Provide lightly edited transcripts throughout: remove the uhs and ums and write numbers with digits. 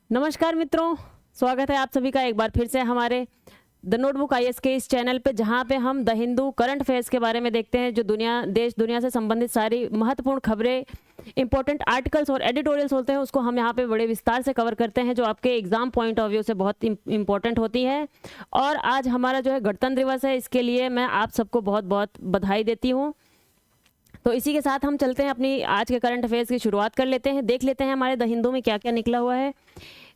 नमस्कार मित्रों, स्वागत है आप सभी का एक बार फिर से हमारे द नोटबुक आईएएस के इस चैनल पे, जहाँ पे हम द हिंदू करंट अफेयर्स के बारे में देखते हैं। जो देश दुनिया से संबंधित सारी महत्वपूर्ण खबरें, इंपॉर्टेंट आर्टिकल्स और एडिटोरियल्स होते हैं, उसको हम यहाँ पे बड़े विस्तार से कवर करते हैं, जो आपके एग्जाम पॉइंट ऑफ व्यू से बहुत इंपॉर्टेंट होती है। और आज हमारा जो है गणतंत्र दिवस है, इसके लिए मैं आप सबको बहुत बहुत बधाई देती हूँ। तो इसी के साथ हम चलते हैं, अपनी आज के करंट अफेयर्स की शुरुआत कर लेते हैं। देख लेते हैं हमारे द हिंदू में क्या क्या निकला हुआ है।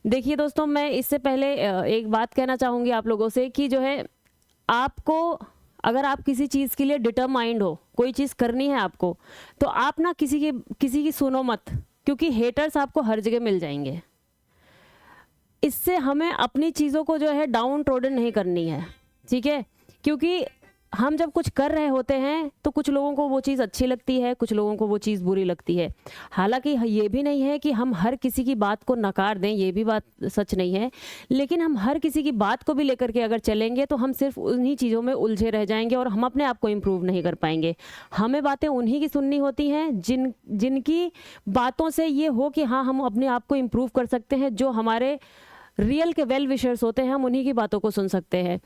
देखिए दोस्तों, मैं इससे पहले एक बात कहना चाहूँगी आप लोगों से कि जो है, आपको अगर आप किसी चीज़ के लिए डिटरमाइंड हो, कोई चीज़ करनी है आपको, तो आप ना किसी की सुनो मत, क्योंकि हेटर्स आपको हर जगह मिल जाएंगे। इससे हमें अपनी चीज़ों को जो है डाउन ट्रोडन नहीं करनी है, ठीक है। क्योंकि हम जब कुछ कर रहे होते हैं तो कुछ लोगों को वो चीज़ अच्छी लगती है, कुछ लोगों को वो चीज़ बुरी लगती है। हालांकि ये भी नहीं है कि हम हर किसी की बात को नकार दें, ये भी बात सच नहीं है। लेकिन हम हर किसी की बात को भी लेकर के अगर चलेंगे तो हम सिर्फ उन्हीं चीज़ों में उलझे रह जाएंगे और हम अपने आप को इम्प्रूव नहीं कर पाएंगे। हमें बातें उन्हीं की सुननी होती हैं जिनकी बातों से ये हो कि हाँ, हम अपने आप को इम्प्रूव कर सकते हैं। जो हमारे रियल के वेल विशर्स होते हैं, हम उन्हीं की बातों को सुन सकते हैं।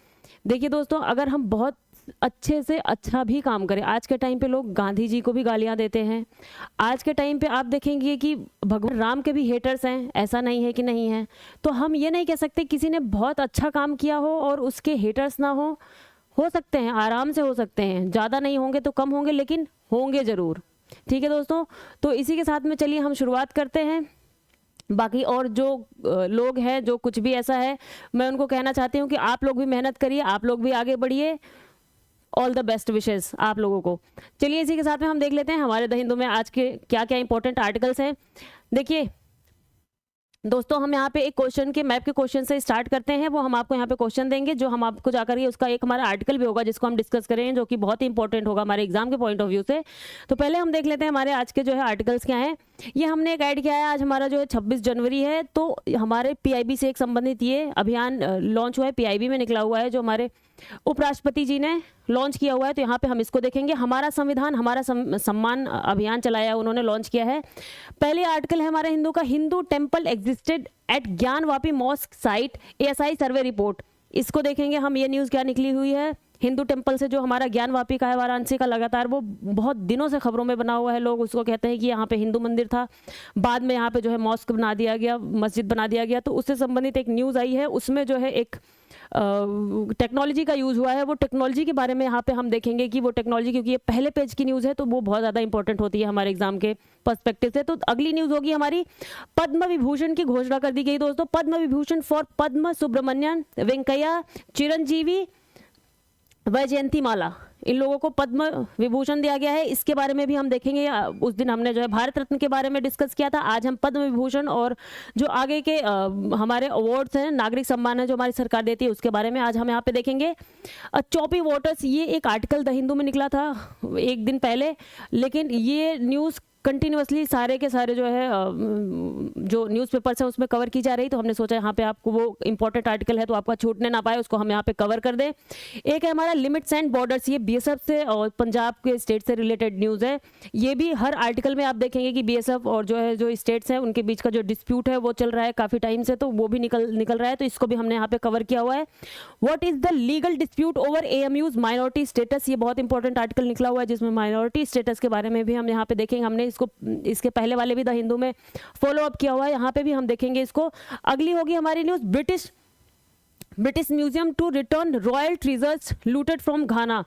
देखिए दोस्तों, अगर हम बहुत अच्छे से अच्छा भी काम करें, आज के टाइम पे लोग गांधी जी को भी गालियां देते हैं। आज के टाइम पे आप देखेंगे कि भगवान राम के भी हेटर्स हैं, ऐसा नहीं है कि नहीं है। तो हम ये नहीं कह सकते किसी ने बहुत अच्छा काम किया हो और उसके हेटर्स ना हो सकते हैं, आराम से हो सकते हैं, ज़्यादा नहीं होंगे तो कम होंगे, लेकिन होंगे ज़रूर। ठीक है दोस्तों, तो इसी के साथ में चलिए हम शुरुआत करते हैं। बाकी और जो लोग हैं, जो कुछ भी ऐसा है, मैं उनको कहना चाहती हूँ कि आप लोग भी मेहनत करिए, आप लोग भी आगे बढ़िए। ऑल द बेस्ट विशेस आप लोगों को। चलिए इसी के साथ में हम देख लेते हैं हमारे द हिंदू में आज के क्या क्या इंपॉर्टेंट आर्टिकल्स हैं। देखिए दोस्तों, हम यहाँ पे एक क्वेश्चन के मैप के क्वेश्चन से स्टार्ट करते हैं। वो हम आपको यहाँ पे क्वेश्चन देंगे, जो हम आपको जाकर ये उसका एक हमारा आर्टिकल भी होगा जिसको हम डिस्कस करेंगे, जो कि बहुत ही इंपॉर्टेंट होगा हमारे एग्जाम के पॉइंट ऑफ व्यू से। तो पहले हम देख लेते हैं हमारे आज के जो है आर्टिकल्स क्या हैं। ये हमने एक ऐड किया है, आज हमारा जो है 26 जनवरी है, तो हमारे पीआईबी से एक संबंधित ये अभियान लॉन्च हुआ है, पीआईबी में निकला हुआ है, जो हमारे उपराष्ट्रपति जी ने लॉन्च किया हुआ है। तो यहाँ पे हम इसको देखेंगे। हमारा संविधान हमारा सम्मान अभियान चलाया है, उन्होंने लॉन्च किया है। पहले आर्टिकल है हमारे हिंदू का, Hindu temple existed at Gyanvapi mosque site, ASI survey report. इसको देखेंगे हम, ये न्यूज़ क्या निकली हुई है। हिंदू टेम्पल से जो हमारा ज्ञानवापी का है वाराणसी का, लगातार वो बहुत दिनों से खबरों में बना हुआ है। लोग उसको कहते हैं कि यहाँ पे हिंदू मंदिर था, बाद में यहाँ पे जो है मॉस्क बना दिया गया, मस्जिद बना दिया गया। तो उससे संबंधित एक न्यूज़ आई है, उसमें जो है एक टेक्नोलॉजी का यूज़ हुआ है। वो टेक्नोलॉजी के बारे में यहाँ पे हम देखेंगे कि वो टेक्नोलॉजी, क्योंकि ये पहले पेज की न्यूज़ है तो वो बहुत ज़्यादा इंपॉर्टेंट होती है हमारे एग्जाम के पर्सपेक्टिव से। तो अगली न्यूज़ होगी हमारी, पद्म विभूषण की घोषणा कर दी गई दोस्तों। पद्म विभूषण फॉर पद्म सुब्रमण्यन, वेंकैया, चिरंजीवी, वैजयंती माला, इन लोगों को पद्म विभूषण दिया गया है। इसके बारे में भी हम देखेंगे। उस दिन हमने जो है भारत रत्न के बारे में डिस्कस किया था, आज हम पद्म विभूषण और जो आगे के हमारे अवार्ड्स हैं, नागरिक सम्मान है जो हमारी सरकार देती है, उसके बारे में आज हम यहाँ पे देखेंगे। चौपी वोटर्स, ये एक आर्टिकल द हिंदू में निकला था एक दिन पहले, लेकिन ये न्यूज़ कंटिन्यूसली सारे के सारे जो है जो न्यूज़पेपर्स हैं उसमें कवर की जा रही। तो हमने सोचा यहाँ पे आपको वो इंपॉर्टेंट आर्टिकल है तो आपका छूटने ना पाए, उसको हम यहाँ पे कवर कर दें। एक है हमारा लिमिट्स एंड बॉर्डर्स, ये बीएसएफ से और पंजाब के स्टेट से रिलेटेड न्यूज़ है। ये भी हर आर्टिकल में आप देखेंगे कि बीएसएफ और जो स्टेट्स हैं उनके बीच का जो डिस्प्यूट है वो चल रहा है काफ़ी टाइम से, तो वो भी निकल रहा है। तो इसको भी हमने यहाँ पे कवर किया हुआ है। What is the legal dispute over AMU's minority status, ये बहुत इंपॉर्टेंट आर्टिकल निकला हुआ है जिसमें माइनॉरिटी स्टेटस के बारे में भी हम यहाँ पे देखेंगे। हमने इसके पहले वाले भी द हिंदू में फॉलो अप किया हुआ है, यहाँ पे भी हम देखेंगे इसको। अगली होगी हमारी news, British museum to return royal treasures looted from Ghana.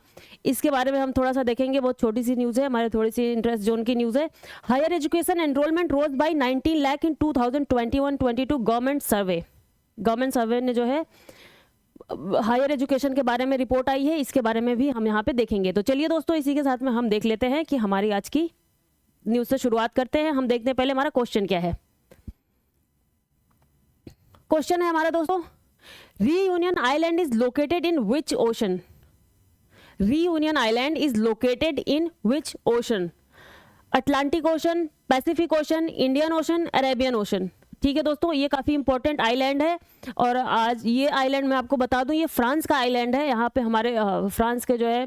इसके बारे में हम थोड़ा सा देखेंगे, बहुत छोटी सी न्यूज़ है, हमारे थोड़ी सी इंटरेस्ट जोन की न्यूज़ है। Higher education enrolment rose by 19 lakh in 2021-22 government सर्वे ने जो है हायर एजुकेशन के बारे में रिपोर्ट आई है, इसके बारे में भी हम यहाँ पे देखेंगे। तो चलिए दोस्तों, इसी के साथ में हम देख लेते हैं कि हमारी आज की न्यूज़ से शुरुआत करते हैं। हम देखते हैं पहले हमारा क्वेश्चन क्या है। क्वेश्चन है हमारा दोस्तों, reunion island is located in which ocean. Reunion island is located in which ocean? Atlantic ocean, Pacific ocean, Indian ocean, Arabian ocean. ठीक है दोस्तों, ये काफ़ी इंपॉर्टेंट आइलैंड है। और आज ये आइलैंड मैं आपको बता दूं, ये फ्रांस का आइलैंड है। यहाँ पे हमारे फ्रांस के जो है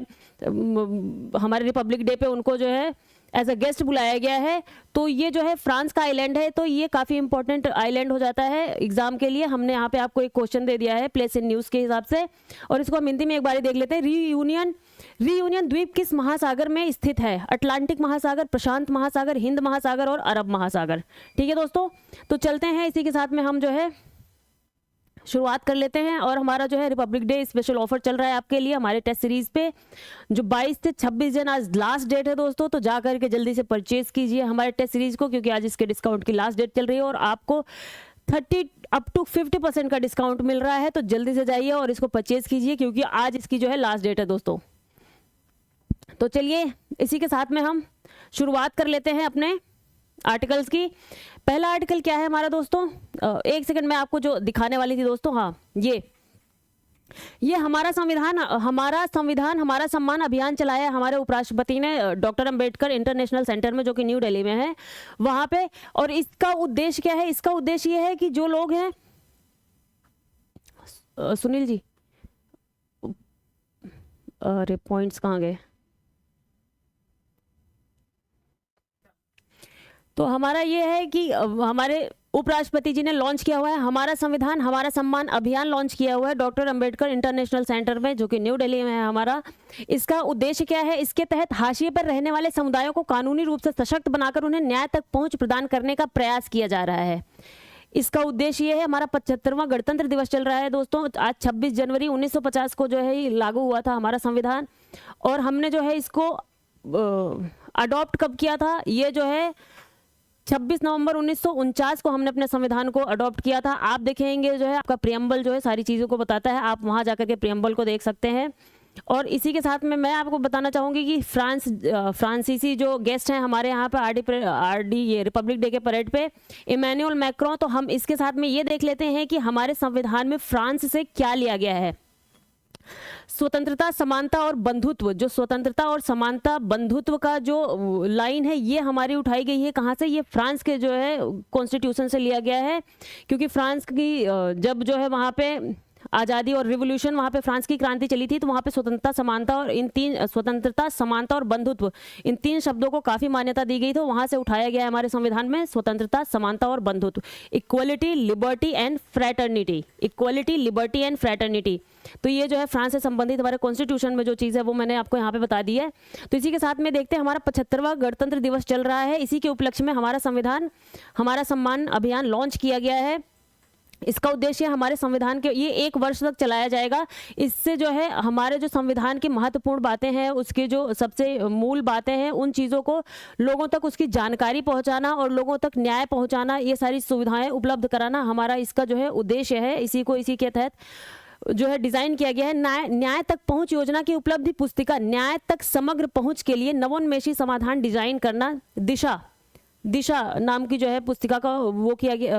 हमारे रिपब्लिक डे पे उनको जो है एज अ गेस्ट बुलाया गया है। तो ये जो है फ्रांस का आइलैंड है, तो ये काफ़ी इंपॉर्टेंट आइलैंड हो जाता है एग्जाम के लिए। हमने यहाँ पे आपको एक क्वेश्चन दे दिया है प्लेस इन न्यूज़ के हिसाब से, और इसको हम हिंदी में एक बार देख लेते हैं। रीयूनियन द्वीप किस महासागर में स्थित है? अटलांटिक महासागर, प्रशांत महासागर, हिंद महासागर और अरब महासागर। ठीक है दोस्तों, तो चलते हैं इसी के साथ में हम जो है शुरुआत कर लेते हैं। और हमारा जो है रिपब्लिक डे स्पेशल ऑफर चल रहा है आपके लिए हमारे टेस्ट सीरीज पे, जो 22 से 26 जन आज लास्ट डेट है दोस्तों। तो जा करके जल्दी से परचेज कीजिए हमारे टेस्ट सीरीज को, क्योंकि आज इसके डिस्काउंट की लास्ट डेट चल रही है और आपको 30 अप टू 50% का डिस्काउंट मिल रहा है। तो जल्दी से जाइए और इसको परचेज कीजिए, क्योंकि आज इसकी जो है लास्ट डेट है दोस्तों। तो चलिए इसी के साथ में हम शुरुआत कर लेते हैं अपने आर्टिकल्स की। पहला आर्टिकल क्या है हमारा दोस्तों, एक सेकंड में आपको जो दिखाने वाली थी दोस्तों, हाँ ये हमारा संविधान हमारा सम्मान अभियान चलाया हमारे उपराष्ट्रपति ने डॉक्टर अंबेडकर इंटरनेशनल सेंटर में, जो कि न्यू दिल्ली में है, वहां पे। और इसका उद्देश्य क्या है? इसका उद्देश्य ये है कि जो लोग हैं, सुनील जी, अरे पॉइंट्स कहाँ गए? तो हमारा ये है कि हमारे उपराष्ट्रपति जी ने लॉन्च किया हुआ है हमारा संविधान हमारा सम्मान अभियान, लॉन्च किया हुआ है डॉक्टर अंबेडकर इंटरनेशनल सेंटर में, जो कि न्यू दिल्ली में है हमारा। इसका उद्देश्य क्या है? इसके तहत हाशिए पर रहने वाले समुदायों को कानूनी रूप से सशक्त बनाकर उन्हें न्याय तक पहुंच प्रदान करने का प्रयास किया जा रहा है। इसका उद्देश्य ये है, हमारा 75वां गणतंत्र दिवस चल रहा है दोस्तों। आज 26 जनवरी 1950 को जो है ये लागू हुआ था हमारा संविधान, और हमने जो है इसको अडॉप्ट कब किया था? ये जो है 26 नवंबर 1949 को हमने अपने संविधान को अडॉप्ट किया था। आप देखेंगे जो है आपका प्रियम्बल जो है सारी चीज़ों को बताता है, आप वहाँ जाकर के प्रियम्बल को देख सकते हैं। और इसी के साथ में मैं आपको बताना चाहूँगी कि फ्रांसीसी जो गेस्ट हैं हमारे यहाँ पे आरडी ये रिपब्लिक डे के परेड पे, इमैनुअल मैक्रों। तो हम इसके साथ में ये देख लेते हैं कि हमारे संविधान में फ्रांस से क्या लिया गया है। स्वतंत्रता, समानता और बंधुत्व, जो स्वतंत्रता और समानता बंधुत्व का जो लाइन है ये हमारी उठाई गई है कहाँ से? ये फ्रांस के जो है कॉन्स्टिट्यूशन से लिया गया है, क्योंकि फ्रांस की जब जो है वहाँ पे आज़ादी और रिवोल्यूशन, वहाँ पे फ्रांस की क्रांति चली थी, तो वहाँ पे स्वतंत्रता, समानता और स्वतंत्रता, समानता और बंधुत्व, इन 3 शब्दों को काफ़ी मान्यता दी गई। तो वहाँ से उठाया गया है हमारे संविधान में स्वतंत्रता, समानता और बंधुत्व, equality, liberty and fraternity, equality, liberty and fraternity. तो ये जो है फ्रांस से संबंधित हमारे कॉन्स्टिट्यूशन में जो चीज़ है वो मैंने आपको यहाँ पे बता दी है। तो इसी के साथ में देखते हैं हमारा 75वां गणतंत्र दिवस चल रहा है, इसी के उपलक्ष्य में हमारा संविधान हमारा सम्मान अभियान लॉन्च किया गया है। इसका उद्देश्य हमारे संविधान के, ये 1 वर्ष तक चलाया जाएगा। इससे जो है हमारे जो संविधान की महत्वपूर्ण बातें हैं, उसके जो सबसे मूल बातें हैं, उन चीज़ों को लोगों तक उसकी जानकारी पहुंचाना और लोगों तक न्याय पहुंचाना, ये सारी सुविधाएं उपलब्ध कराना हमारा इसका जो है उद्देश्य है। इसी के तहत जो है डिजाइन किया गया है न्याय तक पहुंच योजना की उपलब्धि पुस्तिका, न्याय तक समग्र पहुंच के लिए नवोन्मेषी समाधान डिजाइन करना, दिशा नाम की जो है पुस्तिका का वो किया गया,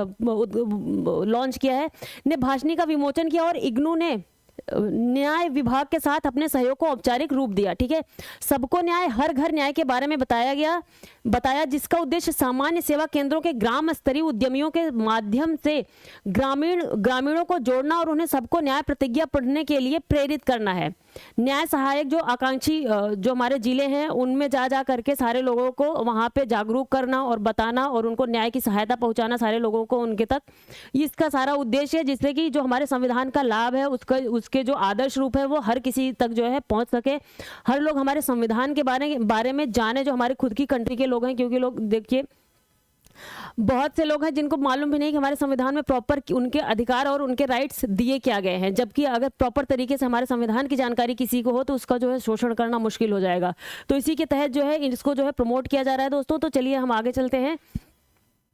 लॉन्च किया है, ने भाषणी का विमोचन किया और इग्नू ने न्याय विभाग के साथ अपने सहयोग को औपचारिक रूप दिया। ठीक है, सबको न्याय, हर घर न्याय के बारे में बताया, जिसका उद्देश्य सामान्य सेवा केंद्रों के ग्राम स्तरीय उद्यमियों के माध्यम से ग्रामीणों को जोड़ना और उन्हें सबको न्याय प्रतिज्ञा पढ़ने के लिए प्रेरित करना है। न्याय सहायक जो आकांक्षी जो हमारे जिले हैं उनमें जा करके सारे लोगों को वहाँ पे जागरूक करना और बताना और उनको न्याय की सहायता पहुँचाना सारे लोगों को उनके तक, इसका सारा उद्देश्य है, जिससे कि जो हमारे संविधान का लाभ है उसके जो आदर्श रूप है वो हर किसी तक जो है पहुँच सके, हर लोग हमारे संविधान के बारे में जाने, जो हमारे खुद की कंट्री के लोग हैं। क्योंकि लोग देखिए बहुत से लोग हैं जिनको मालूम भी नहीं कि हमारे संविधान में प्रॉपर उनके अधिकार और उनके राइट्स दिए क्या गए हैं, जबकि अगर प्रॉपर तरीके से हमारे संविधान की जानकारी किसी को हो तो उसका जो है शोषण करना मुश्किल हो जाएगा। तो इसी के तहत जो है इसको जो है प्रमोट किया जा रहा है दोस्तों। तो चलिए हम आगे चलते हैं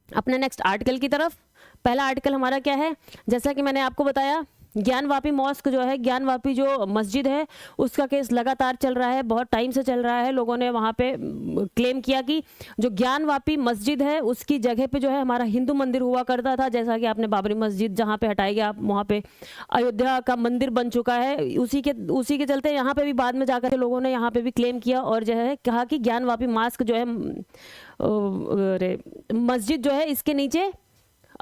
अपने नेक्स्ट आर्टिकल की तरफ। पहला आर्टिकल हमारा क्या है, जैसा कि मैंने आपको बताया, ज्ञानवापी मॉस्क जो है, ज्ञानवापी जो मस्जिद है उसका केस लगातार चल रहा है, बहुत टाइम से चल रहा है। लोगों ने वहाँ पे क्लेम किया कि जो ज्ञानवापी मस्जिद है उसकी जगह पे जो है हमारा हिंदू मंदिर हुआ करता था, जैसा कि आपने बाबरी मस्जिद जहाँ पे हटाई गया, वहाँ पे अयोध्या का मंदिर बन चुका है। उसी के चलते यहाँ पे भी बाद में जाकर लोगों ने यहाँ पे भी क्लेम किया और जो है कहा कि ज्ञानवापी मॉस्क जो है मस्जिद जो है इसके नीचे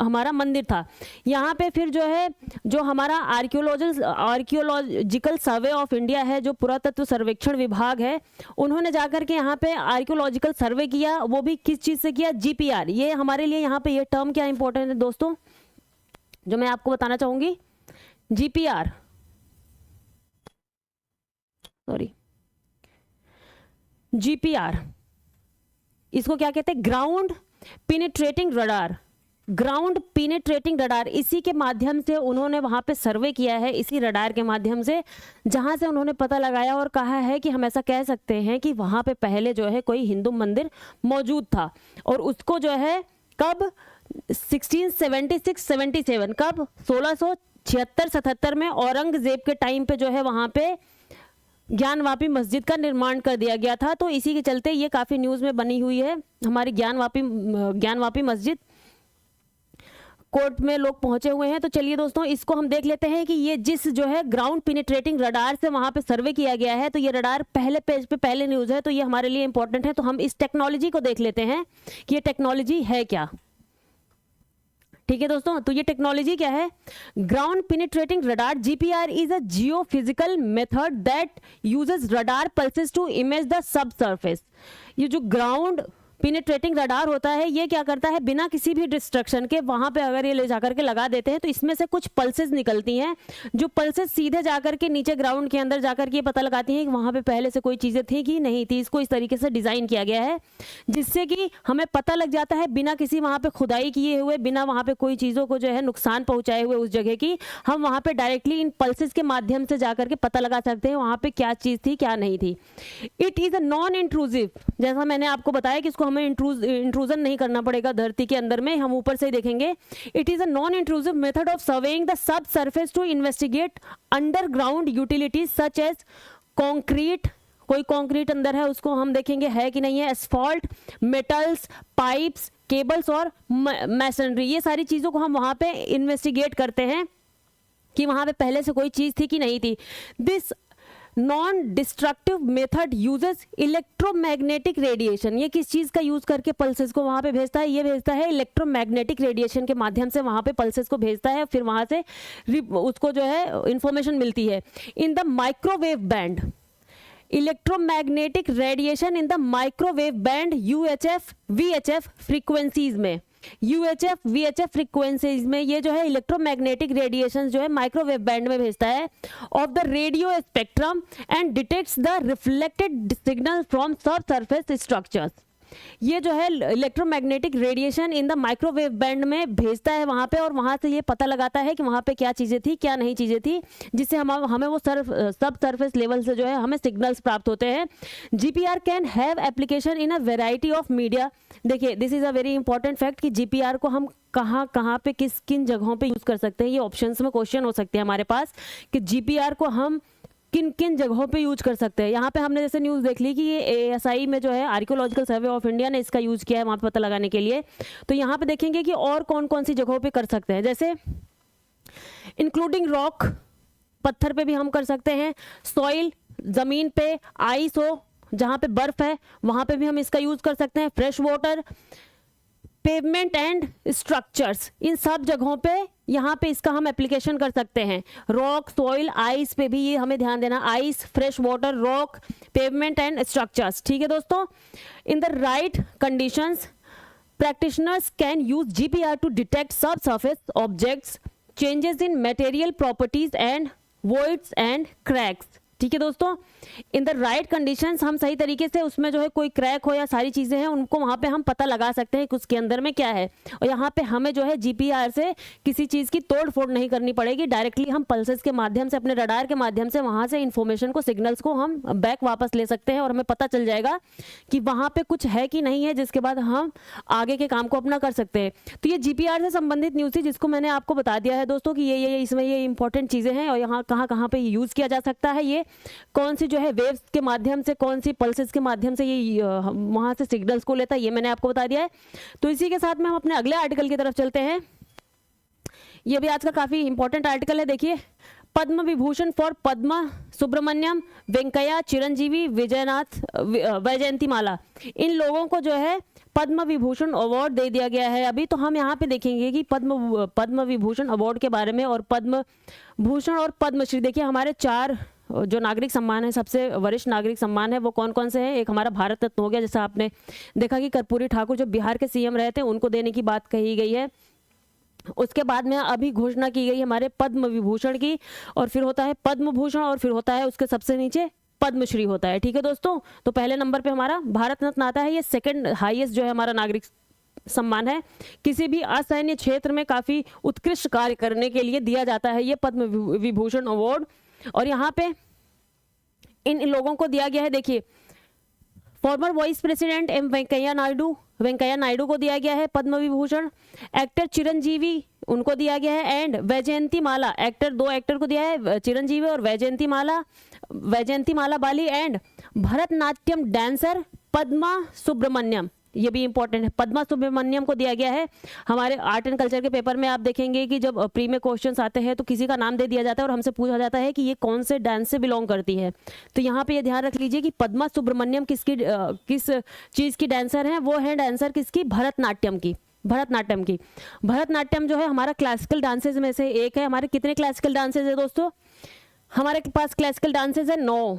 हमारा मंदिर था। यहाँ पे फिर जो है जो हमारा आर्कियोलॉजिकल सर्वे ऑफ इंडिया है, जो पुरातत्व सर्वेक्षण विभाग है, उन्होंने जाकर के यहाँ पे आर्कियोलॉजिकल सर्वे किया। वो भी किस चीज़ से किया? जीपीआर। ये हमारे लिए यहाँ पे ये टर्म क्या इंपॉर्टेंट है दोस्तों, जो मैं आपको बताना चाहूँगी। जीपीआर, सॉरी, जीपीआर, इसको क्या कहते हैं? Ground penetrating radar. Ground penetrating radar, इसी के माध्यम से उन्होंने वहां पे सर्वे किया है, इसी रडार के माध्यम से, जहां से उन्होंने पता लगाया और कहा है कि हम ऐसा कह सकते हैं कि वहां पे पहले जो है कोई हिंदू मंदिर मौजूद था। और उसको जो है कब? 1676-77, कब? 1676-77 में औरंगजेब के टाइम पे जो है वहां पे ज्ञानवापी मस्जिद का निर्माण कर दिया गया था। तो इसी के चलते ये काफ़ी न्यूज़ में बनी हुई है हमारी ज्ञानवापी मस्जिद। कोर्ट में लोग पहुंचे हुए हैं। तो चलिए दोस्तों, इसको हम देख लेते हैं कि ये जिस जो है ग्राउंड पिनिट्रेटिंग रडार से वहां पे सर्वे किया गया है, तो ये रडार पहले पेज पे पहले न्यूज़ है, तो ये हमारे लिए इंपॉर्टेंट है। तो हम इस टेक्नोलॉजी को देख लेते हैं कि ये टेक्नोलॉजी है क्या। ठीक है दोस्तों, तो ये टेक्नोलॉजी क्या है? Ground penetrating radar, GPR, is a geophysical method that uses radar pulses to image the सब सरफेस। ये जो ग्राउंड पिनिट्रेटिंग रडार होता है, ये क्या करता है? बिना किसी भी डिस्ट्रक्शन के वहां पे अगर ये ले जाकर के लगा देते हैं, तो इसमें से कुछ पल्सेस निकलती हैं, जो पल्सेस सीधे जाकर के नीचे ग्राउंड के अंदर जाकर के ये पता लगाती हैं कि वहां पे पहले से कोई चीजें थी कि नहीं थी। इसको इस तरीके से डिजाइन किया गया है जिससे कि हमें पता लग जाता है, बिना किसी वहां पे खुदाई किए हुए, बिना वहां पे कोई चीजों को जो है नुकसान पहुंचाए हुए उस जगह की, हम वहां पे डायरेक्टली इन पल्सेस के माध्यम से जाकर के पता लगा सकते हैं वहां पे क्या चीज थी क्या नहीं थी। It is a non intrusive, जैसा मैंने आपको बताया कि इसको हमें इंट्रूजन नहीं करना पड़ेगा धरती के अंदर में, हम ऊपर से ही देखेंगे। It is a non intrusive method of surveying the सब surface to investigate underground utilities such as concrete, कोई कॉन्क्रीट अंदर है उसको हम देखेंगे है कि नहीं है, एस्फॉल्ट, मेटल्स, पाइप्स, केबल्स और मैसनरी, ये सारी चीजों को हम वहां पे इन्वेस्टिगेट करते हैं कि वहां पे पहले से कोई चीज थी कि नहीं थी। This non destructive method uses electromagnetic radiation. ये किस चीज का यूज करके पल्सेस को वहां पे भेजता है? ये भेजता है इलेक्ट्रोमैग्नेटिक रेडिएशन के माध्यम से वहां पे पल्सेस को भेजता है, फिर वहां से उसको जो है इंफॉर्मेशन मिलती है। In the microwave band, electromagnetic radiation in the microwave band UHF VHF frequencies में, UHF VHF फ्रीक्वेंसीज में ये जो है इलेक्ट्रोमैग्नेटिक रेडिएशन जो है माइक्रोवेव बैंड में भेजता है of the radio spectrum and detects the reflected signal from सब सरफेस स्ट्रक्चर्स। ये जो है electromagnetic radiation in the microwave band में भेजता है वहां पे, और वहां से ये पता लगाता है कि वहां पे क्या चीजें थी क्या नहीं चीजें थी, जिससे हमें वो सब सरफेस लेवल से जो है हमें सिग्नल्स प्राप्त होते हैं। GPR can have application in a variety of media. देखिए, this is a very important fact कि जीपीआर को हम कहाँ पे किन जगहों पे यूज कर सकते हैं। ये ऑप्शंस में क्वेश्चन हो सकते हैं हमारे पास कि जीपीआर को हम किन किन जगहों पे यूज कर सकते हैं। यहाँ पे हमने जैसे न्यूज़ देख ली कि ये ASI में जो है आर्कियोलॉजिकल सर्वे ऑफ इंडिया ने इसका यूज किया है वहाँ पे पता लगाने के लिए। तो यहाँ पे देखेंगे कि और कौन कौन सी जगहों पे कर सकते हैं, जैसे इंक्लूडिंग रॉक, पत्थर पे भी हम कर सकते हैं, सॉइल, जमीन पे, आइस हो जहाँ पे बर्फ है वहाँ पे भी हम इसका यूज कर सकते हैं, fresh water, pavement and structures, इन सब जगहों पे यहाँ पे इसका हम एप्लीकेशन कर सकते हैं। रॉक, सॉइल, आइस पे भी ये हमें ध्यान देना, ice, fresh water, rock, pavement and structures. ठीक है दोस्तों, in the right conditions practitioners can use GPR to detect subsurface objects, changes in material properties and voids and cracks. ठीक है दोस्तों, इन द राइट कंडीशंस, हम सही तरीके से उसमें जो है कोई क्रैक हो या सारी चीजें हैं उनको वहां पे हम पता लगा सकते हैं कि उसके अंदर में क्या है। और यहाँ पे हमें जो है जीपीआर से किसी चीज की तोड़ फोड़ नहीं करनी पड़ेगी, डायरेक्टली हम पल्सेस के माध्यम से, अपने रडार के माध्यम से वहां से इंफॉर्मेशन को, सिग्नल्स को हम बैक वापस ले सकते हैं और हमें पता चल जाएगा कि वहां पे कुछ है कि नहीं है, जिसके बाद हम आगे के काम को अपना कर सकते हैं। तो ये जीपीआर से संबंधित न्यूज थी जिसको मैंने आपको बता दिया है दोस्तों कि ये इसमें ये इंपॉर्टेंट चीजें हैं और यहाँ कहाँ पे यूज किया जा सकता है, ये कौन सी जो है वेव्स के माध्यम से, कौन सी पल्सेस के माध्यम से ये वहां से सिग्नल्स को लेता है, ये मैंने आपको बता दिया है। तो इसी के साथ में हम अपने अगले आर्टिकल की तरफ चलते हैं। ये भी आज का काफी इंपॉर्टेंट आर्टिकल है। देखिए, पद्म विभूषण फॉर पद्मा सुब्रमण्यम, वेंकैया, चिरंजीवी, वैजयंती माला, इन लोगों को जो है पद्म विभूषण अवार्ड दे दिया गया है अभी। तो हम यहाँ पे देखेंगे कि पद्म विभूषण अवार्ड के बारे में और पद्म भूषण और पद्मश्री। देखिए हमारे 4 जो नागरिक सम्मान है, सबसे वरिष्ठ नागरिक सम्मान है, वो कौन कौन से हैं। एक हमारा भारत रत्न हो गया, जैसा आपने देखा कि कर्पूरी ठाकुर जो बिहार के सीएम रहे थे उनको देने की बात कही गई है। उसके बाद में अभी घोषणा की गई हमारे पद्म विभूषण की, और फिर होता है पद्म भूषण, और फिर होता है उसके सबसे नीचे पद्मश्री होता है। ठीक है दोस्तों, तो पहले नंबर पे हमारा भारत रत्न आता है, ये सेकंड हाईएस्ट जो है हमारा नागरिक सम्मान है। किसी भी असैन्य क्षेत्र में काफी उत्कृष्ट कार्य करने के लिए दिया जाता है ये पद्म विभूषण अवार्ड। और यहाँ पे इन लोगों को दिया गया है, देखिए former vice president M Venkaiah Naidu को दिया गया है पद्म विभूषण। एक्टर चिरंजीवी उनको दिया गया है, and Vyjayanthi Mala, actor 2 actor को दिया है, चिरंजीवी और वैजयंती माला बाली, एंड भरतनाट्यम डांसर पद्मा सुब्रमण्यम, ये भी इंपॉर्टेंट है, पद्मा सुब्रमण्यम को दिया गया है। हमारे आर्ट एंड कल्चर के पेपर में आप देखेंगे कि जब प्री में क्वेश्चंस आते हैं तो किसी का नाम दे दिया जाता है और हमसे पूछा जाता है कि ये कौन से डांस से बिलोंग करती है। तो यहाँ पे ये ध्यान रख लीजिए कि पद्मा सुब्रमण्यम किस चीज़ की डांसर हैं, वो है डांसर किसकी, भरतनाट्यम की। भरतनाट्यम जो है हमारा क्लासिकल डांसेज में से एक है। हमारे कितने क्लासिकल डांसेज है दोस्तों, हमारे पास क्लासिकल डांसेज है 9,